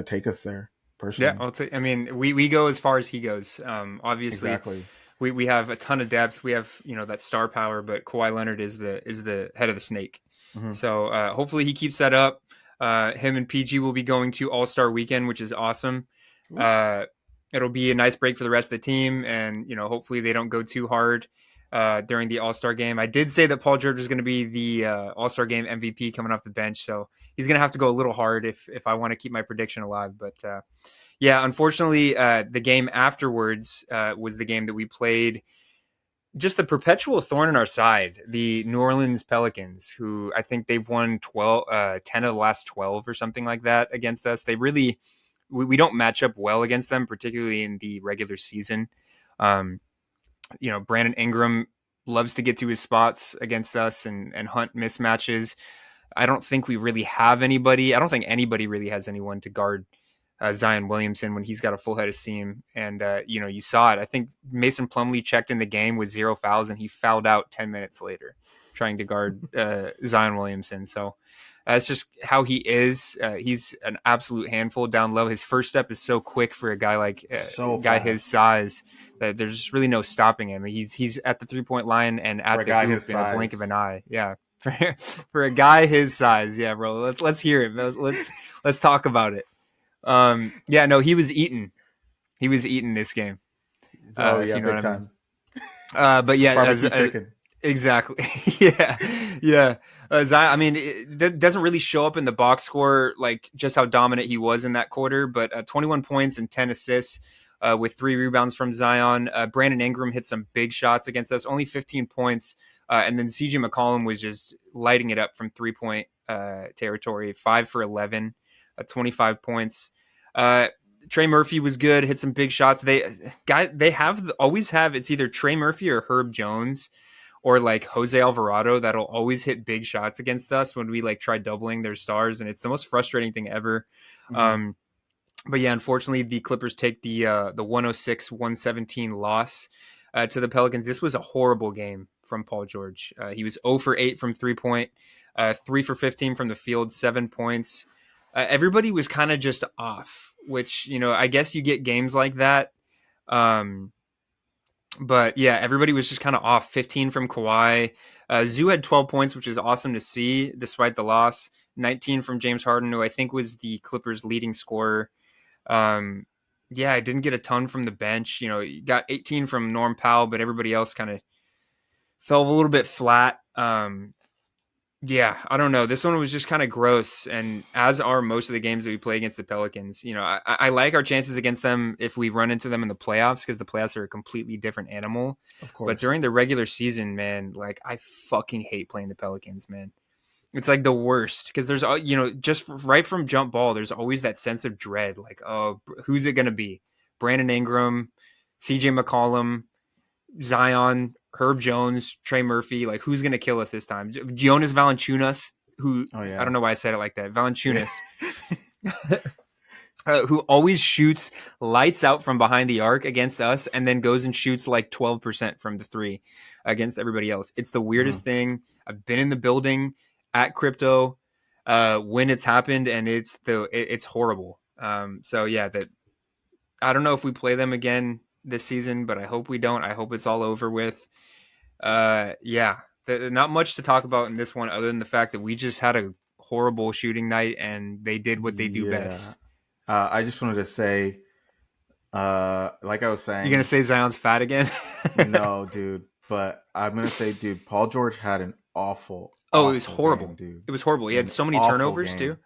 take us there. Yeah, Personally, I mean, we go as far as he goes. Obviously, exactly. we have a ton of depth. We have that star power, but Kawhi Leonard is the head of the snake. hmm So hopefully he keeps that up. Him and PG will be going to All Star Weekend, which is awesome. Uh, it'll be a nice break for the rest of the team, and hopefully they don't go too hard during the All Star game. I did say that Paul George is going to be the All Star game MVP coming off the bench, so he's going to have to go a little hard if I want to keep my prediction alive. But yeah, unfortunately, the game afterwards was the game that we played. Just the perpetual thorn in our side, the New Orleans Pelicans, who I think they've won 10 of the last 12 or something like that against us. They really, we don't match up well against them, particularly in the regular season. Um, Brandon Ingram loves to get to his spots against us and hunt mismatches. I don't think we really have anybody. I don't think anybody really has anyone to guard Zion Williamson when he's got a full head of steam. And, you saw it. I think Mason Plumlee checked in the game with 0 fouls, and he fouled out 10 minutes later trying to guard Zion Williamson. So that's just how he is. He's an absolute handful down low. His first step is so quick for a guy like So guy his fast size that there's just really no stopping him. He's at the 3 point line and for at a the guy his hoop in a blink of size. an eye. Yeah. For a guy his size, yeah, bro. Let's hear it. Let's talk about it. Yeah, no, he was eaten. He was eaten this game, Oh if yeah, you know what big I mean. time. But yeah, Barbecue chicken. exactly. Yeah, yeah. I mean, it doesn't really show up in the box score like just how dominant he was in that quarter. But 21 points and 10 assists with 3 rebounds from Zion. Brandon Ingram hit some big shots against us, only 15 points. And then CJ McCollum was just lighting it up from 3 point territory, 5 for 11, 25 points. Uh, Trey Murphy was good, hit some big shots. They always have it's either Trey Murphy or Herb Jones or like Jose Alvarado that'll always hit big shots against us when we like try doubling their stars, and it's the most frustrating thing ever. hmm Um, but yeah, unfortunately, the Clippers take the 106-117 loss to the Pelicans. This was a horrible game from Paul George. He was 0 for 8 from 3 point, 3 for 15 from the field, 7 points. Everybody was kind of just off, which I guess you get games like that. Um, but yeah, everybody was just kind of off. 15 from Kawhi. Zoo had 12 points, which is awesome to see despite the loss. 19 from James Harden, who I think was the Clippers' leading scorer. Um, yeah, I didn't get a ton from the bench. You got 18 from Norm Powell, but everybody else kind of fell a little bit flat. Yeah, I don't know. This one was just kind of gross, and as are most of the games that we play against the Pelicans. I like our chances against them if we run into them in the playoffs because the playoffs are a completely different animal. Of But course. during the regular season, man, like I fucking hate playing the Pelicans, man. It's like the worst because there's just right from jump ball, there's always that sense of dread. Like, oh, who's it gonna be? Brandon Ingram, C.J. McCollum, Zion, Herb Jones, Trey Murphy. Like, who's gonna kill us this time? Jonas Valanciunas, who Oh I yeah. don't know why I said it like that. Yeah. Valanciunas, who always shoots lights out from behind the arc against us, and then goes and shoots like 12% from the three against everybody else. It's the Mhm. weirdest thing. I've been in the building at crypto when it's happened, and it's horrible. So yeah, that I don't know if we play them again this season, but I hope we don't. I hope it's all over with. Yeah, not much to talk about in this one other than the fact that we just had a horrible shooting night and they did what they do Yeah. best. I just wanted to say, like I was You gonna saying, say Zion's fat again? no, dude. But I'm gonna say, dude, Paul George had an awful, Oh, it was awful game, horrible. dude. It was horrible. He had An so many awful turnovers too. game.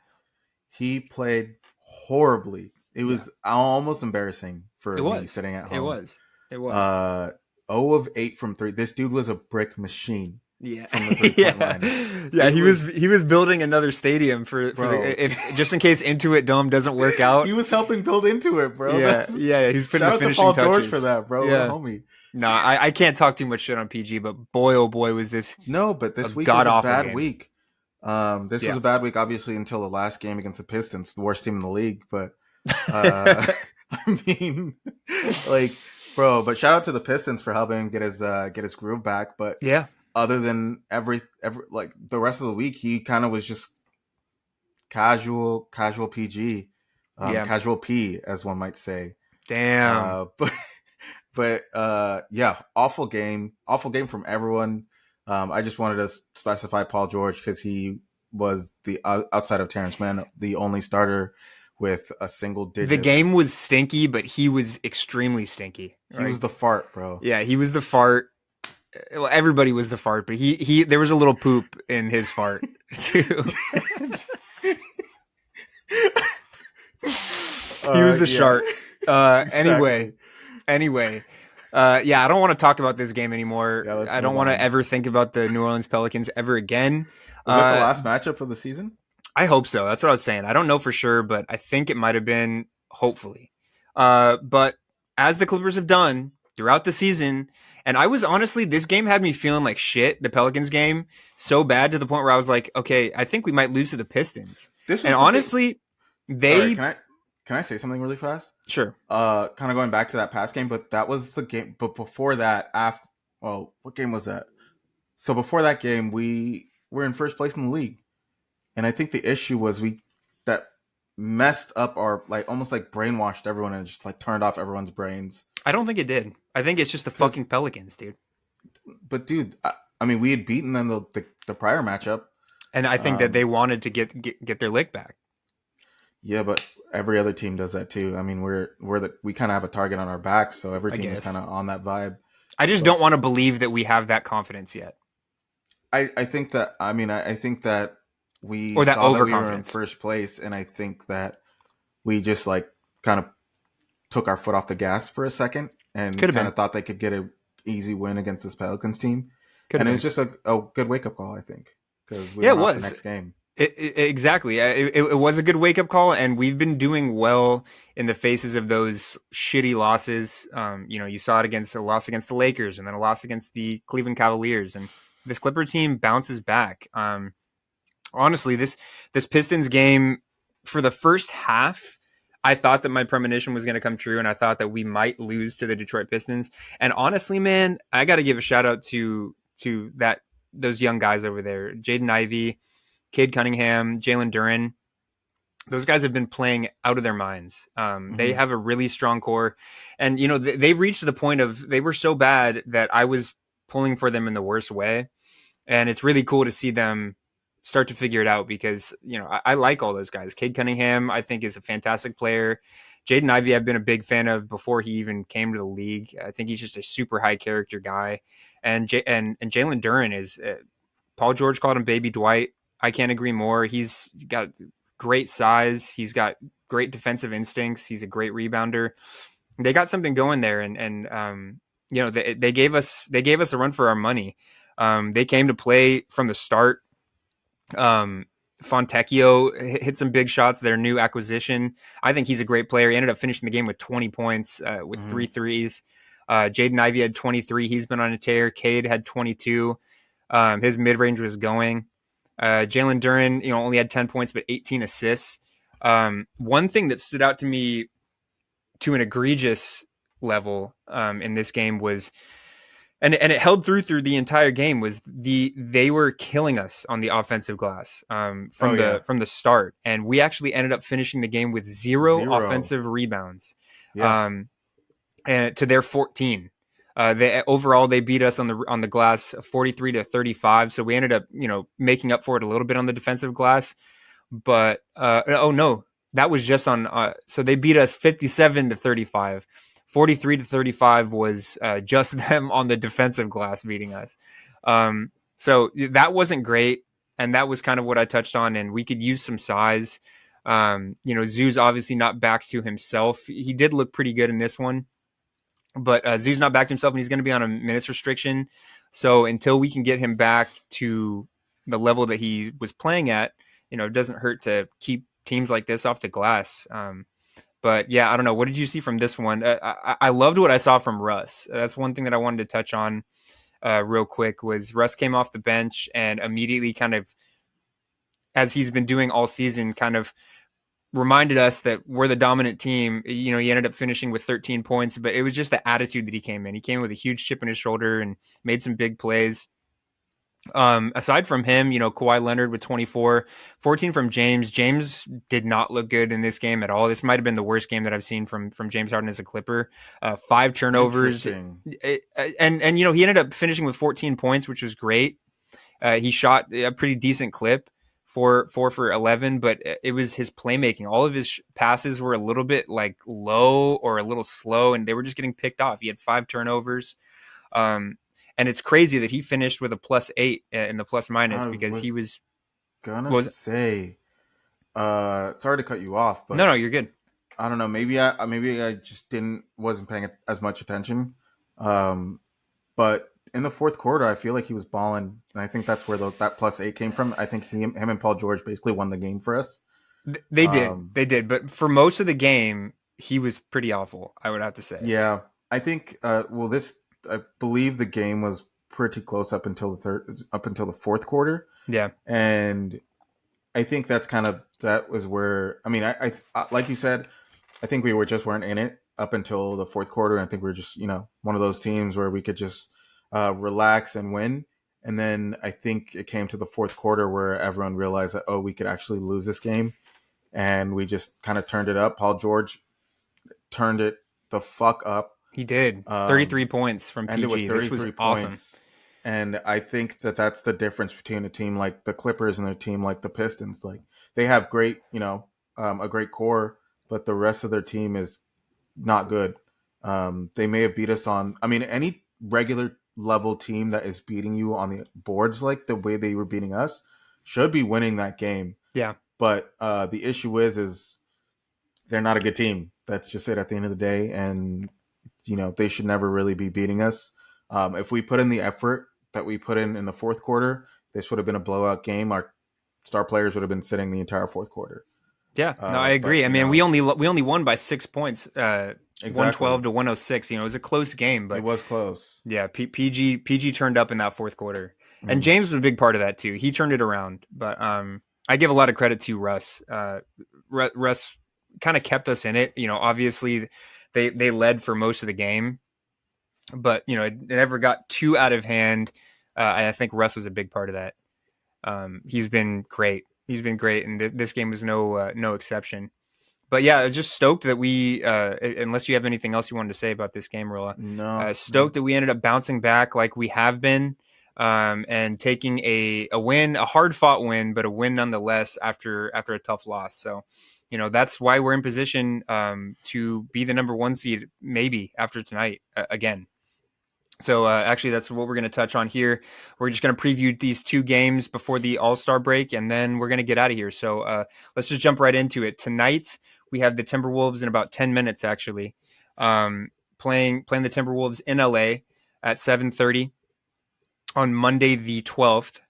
He played horribly. It Yeah, was almost embarrassing it for me was. sitting at It home. was. It was. Uh, 0 of 8 from three. This dude was a brick machine Yeah, from the 3 point yeah, line. yeah. It was, He was building another stadium for bro. the if just in case Intuit Dome doesn't work He out. was helping build into it, bro. Yeah, That's yeah. He's putting shout the out to finishing Paul George for touches. that, bro. What a Yeah. homie. No, I can't talk too much shit on PG, but boy, oh boy, was this No, but a this week was god a awful bad game. week. This was Yeah. a bad week, obviously, until the last game against the Pistons, the worst team in the league. But uh, I mean, like, bro. But shout out to the Pistons for helping him get his groove back. But Yeah. other than every like the rest of the week, he kind of was just casual PG, Yeah. casual P, as one might say. Damn. But yeah, awful game from everyone. I just wanted to specify Paul George because he was the outside of Terrence Mann, the only starter with a single The game digits. was stinky, but he was extremely stinky. He was Right? the fart, bro. Yeah, he was the fart. Well, everybody was the fart, but he there was a little poop in his fart too. He was the Yeah, shark. exactly. Anyway, yeah, I don't want to talk about this game anymore. Yeah, let's I don't move want to on. ever think about the New Orleans Pelicans ever again. Was that the Uh, last matchup of the season? I hope so. That's what I was saying. I don't know for sure, but I think it might have been, hopefully. But as the Clippers have done throughout the season, and I was honestly, this game had me feeling like shit, the Pelicans game, so bad to the point where I was like, okay, I think we might lose to the Pistons. This And was the game. honestly, Sorry, they, can I say something really fast? sure. Kind of going back to that past game, but that was the game. But before that, after, well, what game was that? So before that game, we were in first place in the league, and I think the issue was we that messed up our like almost like brainwashed everyone and just like turned off everyone's brains. I don't think it did. I think it's just the fucking Because, Pelicans, dude. but dude, I mean, we had beaten them the prior matchup. And I think that they Um, wanted to get their lick back. yeah, but every other team does that too. I mean, we kind of have a target on our backs, so every I team is guess. kind of on that vibe. I just But don't want to believe that we have that confidence yet, I think that I think that we or that saw that we were in overconfidence. first place, and I think that we just like kind of took our foot off the gas for a second and Could have kind been. of thought they could get a easy win against this Pelicans team, Could have and it was been. just a good wake up call, I think, because we Yeah, it went off the was. next game. Exactly. It was a good wake up call, and we've been doing well in the faces of those shitty losses. You saw it against a loss against the Lakers, and then a loss against the Cleveland Cavaliers, and this Clipper team bounces back. Honestly, this Pistons game for the first half, I thought that my premonition was going to come true, and I thought that we might lose to the Detroit Pistons. And honestly, man, I got to give a shout out to those young guys over there, Jaden Ivey, Cade Cunningham, Jalen Duren. Those guys have been playing out of their minds. They Hmm. have a really strong core, and they reached the point of they were so bad that I was pulling for them in the worst way, and it's really cool to see them start to figure it out because I like all those guys. Cade Cunningham, I think, is a fantastic player. Jaden Ivey, I've been a big fan of before he even came to the league. I think he's just a super high character guy, and Jalen Duren is Paul George called him Baby Dwight. I can't agree more. He's got great size. He's got great defensive instincts. He's a great rebounder. They got something going there, and they gave us a run for our money. They came to play from the start. Um, Fontecchio hit some big shots. Their new acquisition. I think he's a great player. He ended up finishing the game with 20 points with Mm-hmm. three threes. Jaden Ivey had 23. He's been on a tear. Cade had 22. His mid range was going. Jalen Duren, only had 10 points but 18 assists. One thing that stood out to me to an egregious level in this game was, and it held through the entire game, was they were killing us on the offensive glass Oh yeah, from the start, and we actually ended up finishing the game with zero zero. offensive rebounds, Yeah. um, and to their 14. They beat us on the glass 43-35, so we ended up making up for it a little bit on the defensive glass. But oh no, that was just on. So they beat us 57-35. 43-35 was just them on the defensive glass beating us. So that wasn't great, and that was kind of what I touched on. And we could use some size. Zoo's obviously not back to himself. He did look pretty good in this one, but Zoo's not back to himself, and he's going to be on a minutes restriction. So until we can get him back to the level that he was playing at, it doesn't hurt to keep teams like this off the glass. But yeah, I don't know. What did you see from this one? I loved what I saw from Russ. That's one thing that I wanted to touch on real quick. Was Russ came off the bench and immediately, kind of as he's been doing all season, kind of reminded us that we're the dominant team. He ended up finishing with 13 points, but it was just the attitude that he came in. He came with a huge chip on his shoulder and made some big plays. Aside from him, Kawhi Leonard with 24, 14 from James. James did not look good in this game at all. This might have been the worst game that I've seen from James Harden as a Clipper. 5 turnovers. Interesting. And he ended up finishing with 14 points, which was great. He shot a pretty decent clip, 4 for 11, but it was his playmaking. All of his passes were a little bit like low or a little slow, and they were just getting picked off. He had 5 turnovers. And it's crazy that he finished with a +8 in the plus minus, I because he was was gonna was say, sorry to cut you off, but no, you're good. I don't know. Maybe I just wasn't paying as much attention. Um, but in the fourth quarter, I feel like he was balling, and I think that's where that +8 came from. I think him and Paul George basically won the game for us. They did, but for most of the game, he was pretty awful, I would have to say. Yeah, I think. I believe the game was pretty close up until the fourth quarter, Yeah, and I think that was where. I mean, I like you said, I think we weren't in it up until the fourth quarter. I think we were just one of those teams where we could just relax and win. And then I think it came to the fourth quarter where everyone realized that we could actually lose this game, and we just kind of turned it up. Paul George turned it the fuck up. he did. 33 Um, points from Ended with PG. This was 33 awesome. points. And I think that's the difference between a team like the Clippers and a team like the Pistons. Like, they have great, a great core, but the rest of their team is not good. They may have beat us on, I mean, any regular level team that is beating you on the boards like the way they were beating us should be winning that game. Yeah. But the issue is they're not a good team. That's just it at the end of the day. And, they should never really be beating us. If we put in the effort that we put in the fourth quarter, this would have been a blowout game. Our star players would have been sitting the entire fourth quarter. Yeah, no, I agree. But, I mean, we only won by 6 points, exactly. 112-106. It was a close game, It but was close. yeah, PG turned up in that fourth quarter, and Mm. James was a big part of that too. He turned it around, but I give a lot of credit to Russ. Russ kind of kept us in it. Obviously they led for most of the game, but it never got too out of hand. And I think Russ was a big part of that. He's been great. And this game was no exception. But yeah, just stoked that we, unless you have anything else you wanted to say about this game, Rolla, No. stoked that we ended up bouncing back like we have been, and taking a win, a hard fought win, but a win nonetheless after a tough loss. So, that's why we're in position to be the number 1 seed maybe after tonight again. So actually, that's what we're going to touch on here. We're just going to preview these two games before the All-Star break, and then we're going to get out of here. So let's just jump right into it. Tonight, we have the Timberwolves in about 10 minutes, actually, playing the Timberwolves in LA at 7:30 on Monday the 12th.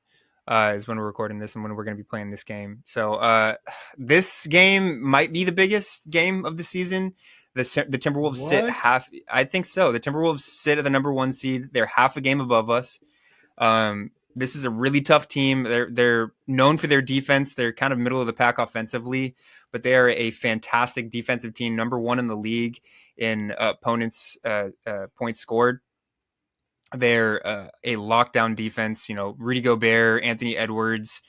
Is when we're recording this and when we're going to be playing this game. So this game might be the biggest game of the season. The Timberwolves sit What? half. I think so. The Timberwolves sit at the number one seed. They're half a game above us. This is a really tough team. They're known for their defense. They're kind of middle of the pack offensively, but they are a fantastic defensive team. Number one in the league in opponents' points scored. They're a lockdown defense. Rudy Gobert, Anthony Edwards,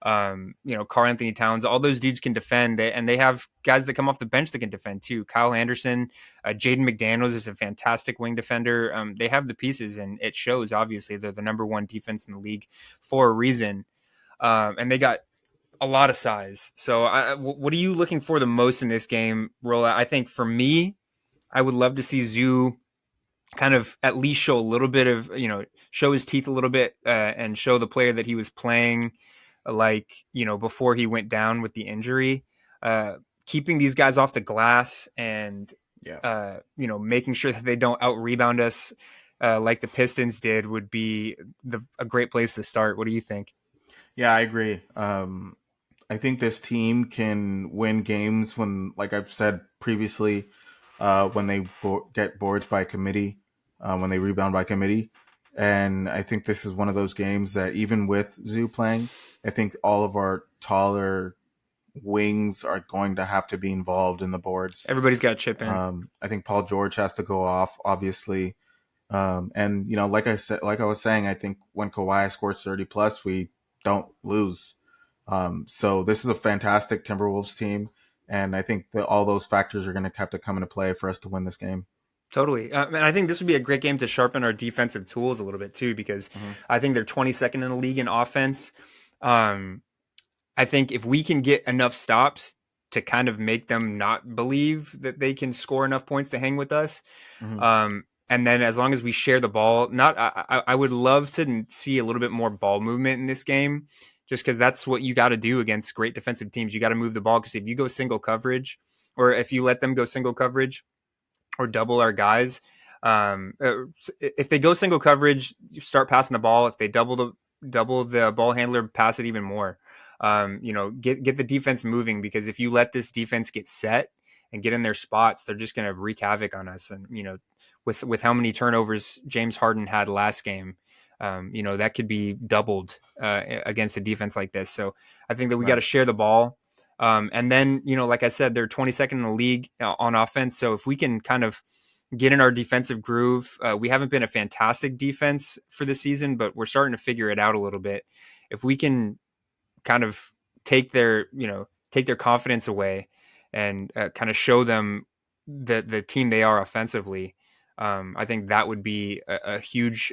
Karl Anthony Towns. All those dudes can defend, and they have guys that come off the bench that can defend too. Kyle Anderson, Jaden McDaniels is a fantastic wing defender. They have the pieces, and it shows. Obviously, they're the number one defense in the league for a reason, and they got a lot of size. So, what are you looking for the most in this game, Rolla? I think for me, I would love to see Zoo kind of at least show a little bit of, show his teeth a little bit and show the player that he was playing before he went down with the injury, keeping these guys off the glass and, Yeah. Making sure that they don't out rebound us like the Pistons did would be a great place to start. What do you think? Yeah, I agree. I think this team can win games when, like I've said previously, when they get boards by committee, when they rebound by committee. And I think this is one of those games that even with Zoo playing, I think all of our taller wings are going to have to be involved in the boards. Everybody's got to chip in. I think Paul George has to go off, obviously. And like I was saying, I think when Kawhi scores 30 plus, we don't lose. So this is a fantastic Timberwolves team, and I think that all those factors are going to have to come into play for us to win this game. Totally. And I think this would be a great game to sharpen our defensive tools a little bit too, because Mm-hmm. I think they're 22nd in the league in offense. Um, I think if we can get enough stops to kind of make them not believe that they can score enough points to hang with us, Mm-hmm. and then as long as we share the ball, I would love to see a little bit more ball movement in this game, just because that's what you got to do against great defensive teams. You got to move the ball because if you go single coverage, or if you let them go single coverage, or double our guys. If they go single coverage, you start passing the ball. If they double the ball handler, pass it even more. Get the defense moving, because if you let this defense get set and get in their spots, they're just going to wreak havoc on us. And with how many turnovers James Harden had last game, that could be doubled against a defense like this. So I think that we got to Right. share the ball. And then, like I said, they're 22nd in the league on offense. So if we can kind of get in our defensive groove, we haven't been a fantastic defense for the season, but we're starting to figure it out a little bit. If we can kind of take their confidence away and kind of show them the team they are offensively, I think that would be a huge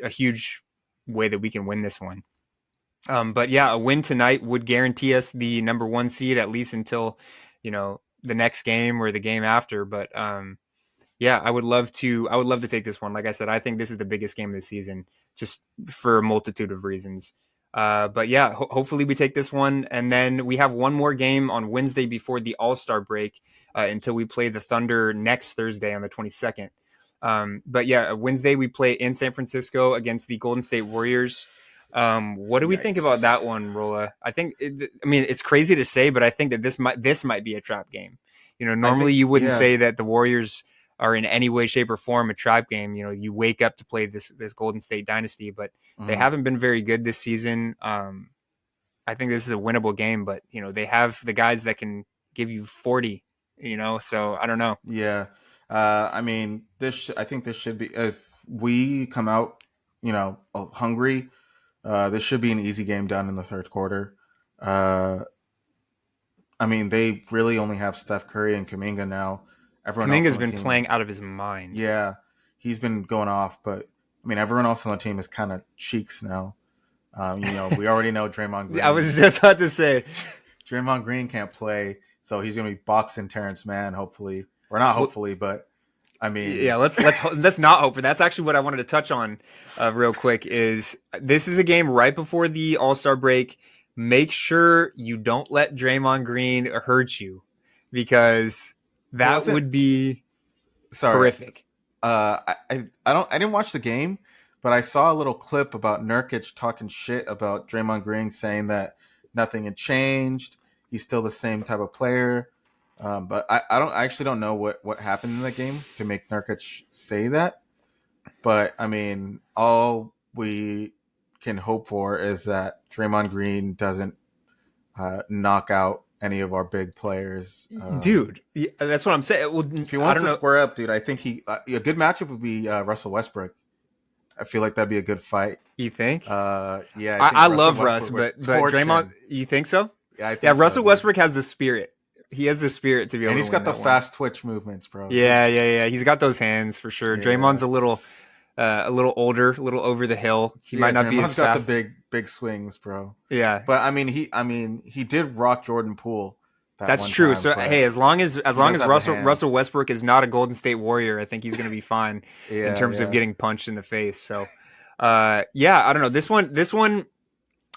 way that we can win this one. But yeah, a win tonight would guarantee us the number one seed at least until, the next game or the game after. But yeah, I would love to take this one. Like I said, I think this is the biggest game of the season, just for a multitude of reasons. But yeah, hopefully we take this one, and then we have one more game on Wednesday before the All-Star break until we play the Thunder next Thursday on the 22nd. But yeah, Wednesday we play in San Francisco against the Golden State Warriors. What do we think about Yikes. that one, Rolla? It's crazy to say, but I think that this might be a trap game. I Normally think, you wouldn't yeah. say that the Warriors are in any way, shape, or form a trap game. You wake up to play this Golden State dynasty, but they Mm-hmm. haven't been very good this season. I think this is a winnable game, but they have the guys that can give you 40. So I don't know. Yeah. I mean, I think this should be, if we come out, hungry, this should be an easy game done in the third quarter. Uh, I mean, they really only have Steph Curry and Kuminga now. Everyone else Kaminga's on the been team, playing out of his mind. yeah, he's been going off. But I mean, everyone else on the team is kind of cheeks now. We already know Draymond I was Green. just about to say, Draymond Green can't play, so he's gonna be boxing Terrence Mann, hopefully, or not well, hopefully, but I mean, Yeah, let's not hope for. That's actually what I wanted to touch on, real quick. Is this is a game right before the All-Star break? Make sure you don't let Draymond Green hurt you, because it that wasn't. would be Sorry. horrific. I didn't watch the game, but I saw a little clip about Nurkic talking shit about Draymond Green, saying that nothing had changed. He's still the same type of player. But I actually don't know what happened in that game to make Nurkic say that. But I mean, all we can hope for is that Draymond Green doesn't knock out any of our big players. Dude, that's what I'm saying. Well, If he I wants don't to know. square up, dude, I think a good matchup would be Russell Westbrook. I feel like that'd be a good fight. You think? Yeah, I think I Russell love Russ, Westbrook would but torch Draymond, him. you think so? Yeah, I Yeah, think so, Russell dude. Westbrook has the spirit. He has the spirit to be And able he's to win got the that one. fast twitch movements, bro. Yeah. He's got those hands for sure. Yeah, Draymond's a little older, a little over the hill. He might yeah. not be as Draymond's got the fast. big swings, bro. Yeah, But I mean, he did rock Jordan Poole that that's one true. time. So But hey, as he long does as have the Russell hands. Westbrook is not a Golden State Warrior, I think he's going to be fine in Yeah, terms of yeah. getting punched in the face. So, yeah, I don't know. This one,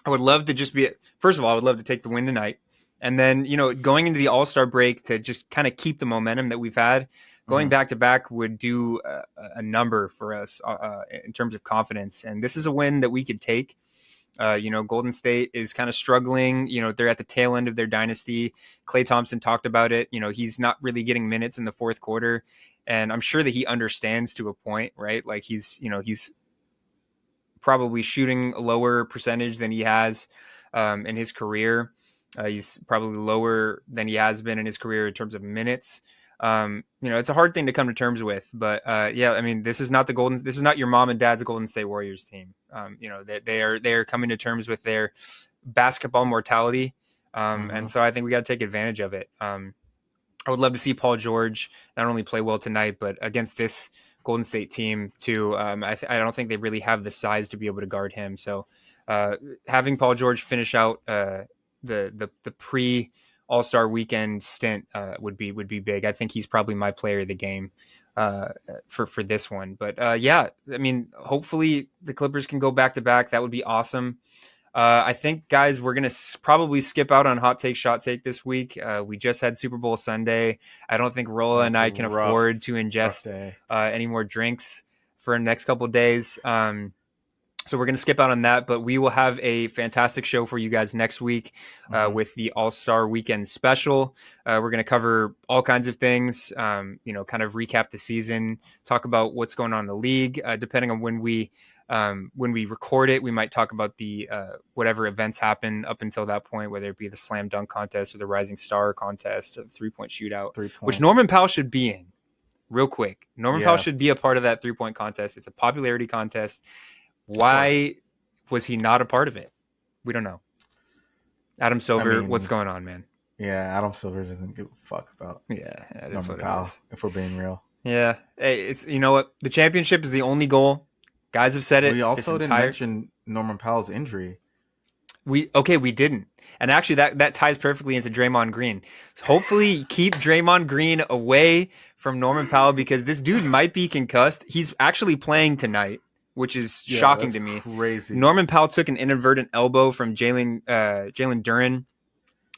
I would love to just be. First of all, I would love to take the win tonight, and then going into the All-Star break to just kind of keep the momentum that we've had. Going Hmm. back to back would do a number for us in terms of confidence, and this is a win that we could take. Golden State is kind of struggling. They're at the tail end of their dynasty. Klay Thompson talked about it. He's not really getting minutes in the fourth quarter, and I'm sure that he understands to a point, right? Like he's probably shooting a lower percentage than he has in his career. He's probably lower than he has been in his career in terms of minutes. It's a hard thing to come to terms with, but yeah, I mean, this is not your mom and dad's Golden State Warriors team. They are coming to terms with their basketball mortality, and Hmm. so I think we got to take advantage of it. I would love to see Paul George not only play well tonight, but against this Golden State team too. I don't think they really have the size to be able to guard him. So having Paul George finish out the pre All-Star weekend stint would be big. I think he's probably my player of the game for this one. But yeah, I mean, hopefully the Clippers can go back to back. That would be awesome. I think, guys, we're gonna probably skip out on hot take, shot take this week. We just had Super Bowl Sunday. I don't think Rolla and That's a I can afford to rough ingest day. any more drinks for the next couple of days. So we're going to skip out on that, but we will have a fantastic show for you guys next week Hmm. with the All-Star Weekend special. We're going to cover all kinds of things, kind of recap the season, talk about what's going on in the league. Depending on when we record it, we might talk about the whatever events happen up until that point, whether it be the slam dunk contest or the rising star contest or the 3-point shootout, Three which point. Norman Powell should be in. Real quick, Norman Powell Yeah, should be a part of that 3-point contest. It's a popularity contest. of course. Why was he not a part of it? We don't know. Adam I Silver, what's mean, going on, man? yeah, Adam Silver doesn't give a fuck about Yeah, that is Norman what it Powell, is. if we're being real. Yeah, hey, it's what the championship is the only goal. Guys have said We it this also didn't entire. mention Norman Powell's injury. We didn't, and actually that ties perfectly into Draymond Green. So hopefully, keep Draymond Green away from Norman Powell because this dude might be concussed. He's actually playing tonight, which is Yeah, shocking that's to me. crazy. Norman Powell took an inadvertent elbow from Jalen Duren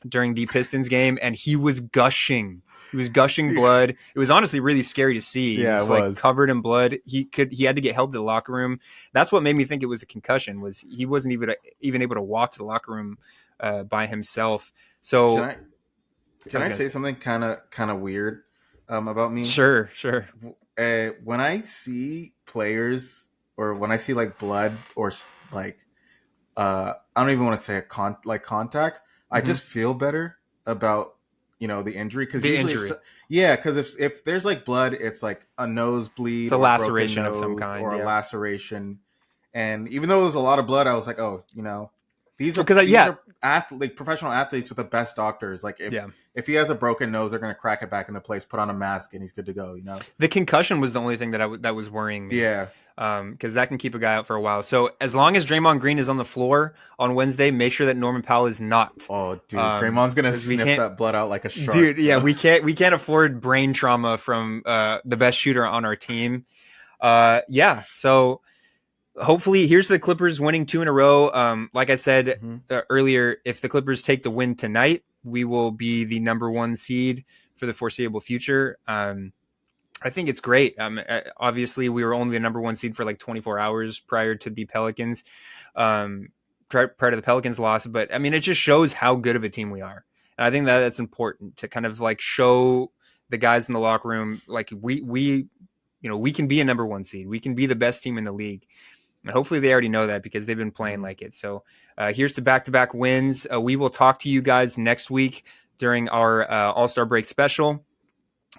during the Pistons game, and he was gushing. He was gushing Dude. blood. It was honestly really scary to see. He Yeah, was it like was. covered in blood. He had to get help to the locker room. That's what made me think it was a concussion. Was he wasn't even able to walk to the locker room by himself. Can So I can I say something kind of weird about me? sure. When I see players or when I see like blood or like I don't even want to say like contact, I Mm-hmm. just feel better about the injury because The usually injury. because if there's like blood, it's like a It's nosebleed a or a broken laceration of some nose kind. or a Yeah. laceration, and even though it was a lot of blood, I was like, oh, these are Because like professional athletes with the best doctors. Like yeah, if he has a broken nose, they're going to crack it back into place, put on a mask, and he's good to go. You know. the concussion was the only thing that was worrying me. Yeah. Because that can keep a guy out for a while. So as long as Draymond Green is on the floor on Wednesday, make sure that Norman Powell is not. Oh, dude, Draymond's gonna sniff that blood out like a shark. Dude, yeah, we can't afford brain trauma from the best shooter on our team. Yeah, so hopefully, here's the Clippers winning 2 in a row. Like I said earlier, if the Clippers take the win tonight, we will be the number 1 seed for the foreseeable future. I think it's great. Obviously, we were only the number 1 seed for like 24 hours prior to the Pelicans, prior to the Pelicans loss. But I mean, it just shows how good of a team we are, and I think that that's important to kind of like show the guys in the locker room, like we can be a number 1 seed, we can be the best team in the league, and hopefully they already know that because they've been playing like it. So here's to back-to-back wins. We will talk to you guys next week during our All-Star break special.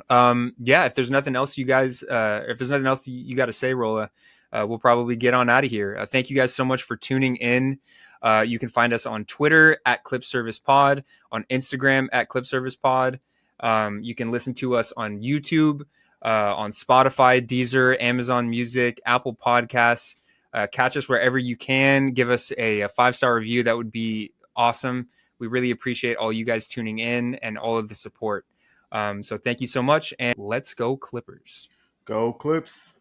If there's nothing else you got to say, Rolla, we'll probably get on out of here. Thank you guys so much for tuning in. You can find us on Twitter at Clip Service Pod, on Instagram at Clip Service Pod. You can listen to us on YouTube, on Spotify, Deezer, Amazon Music, Apple Podcasts. Catch us wherever you can. Give us a 5-star review. That would be awesome. We really appreciate all you guys tuning in and all of the support. So thank you so much, and let's go Clippers. Go Clips.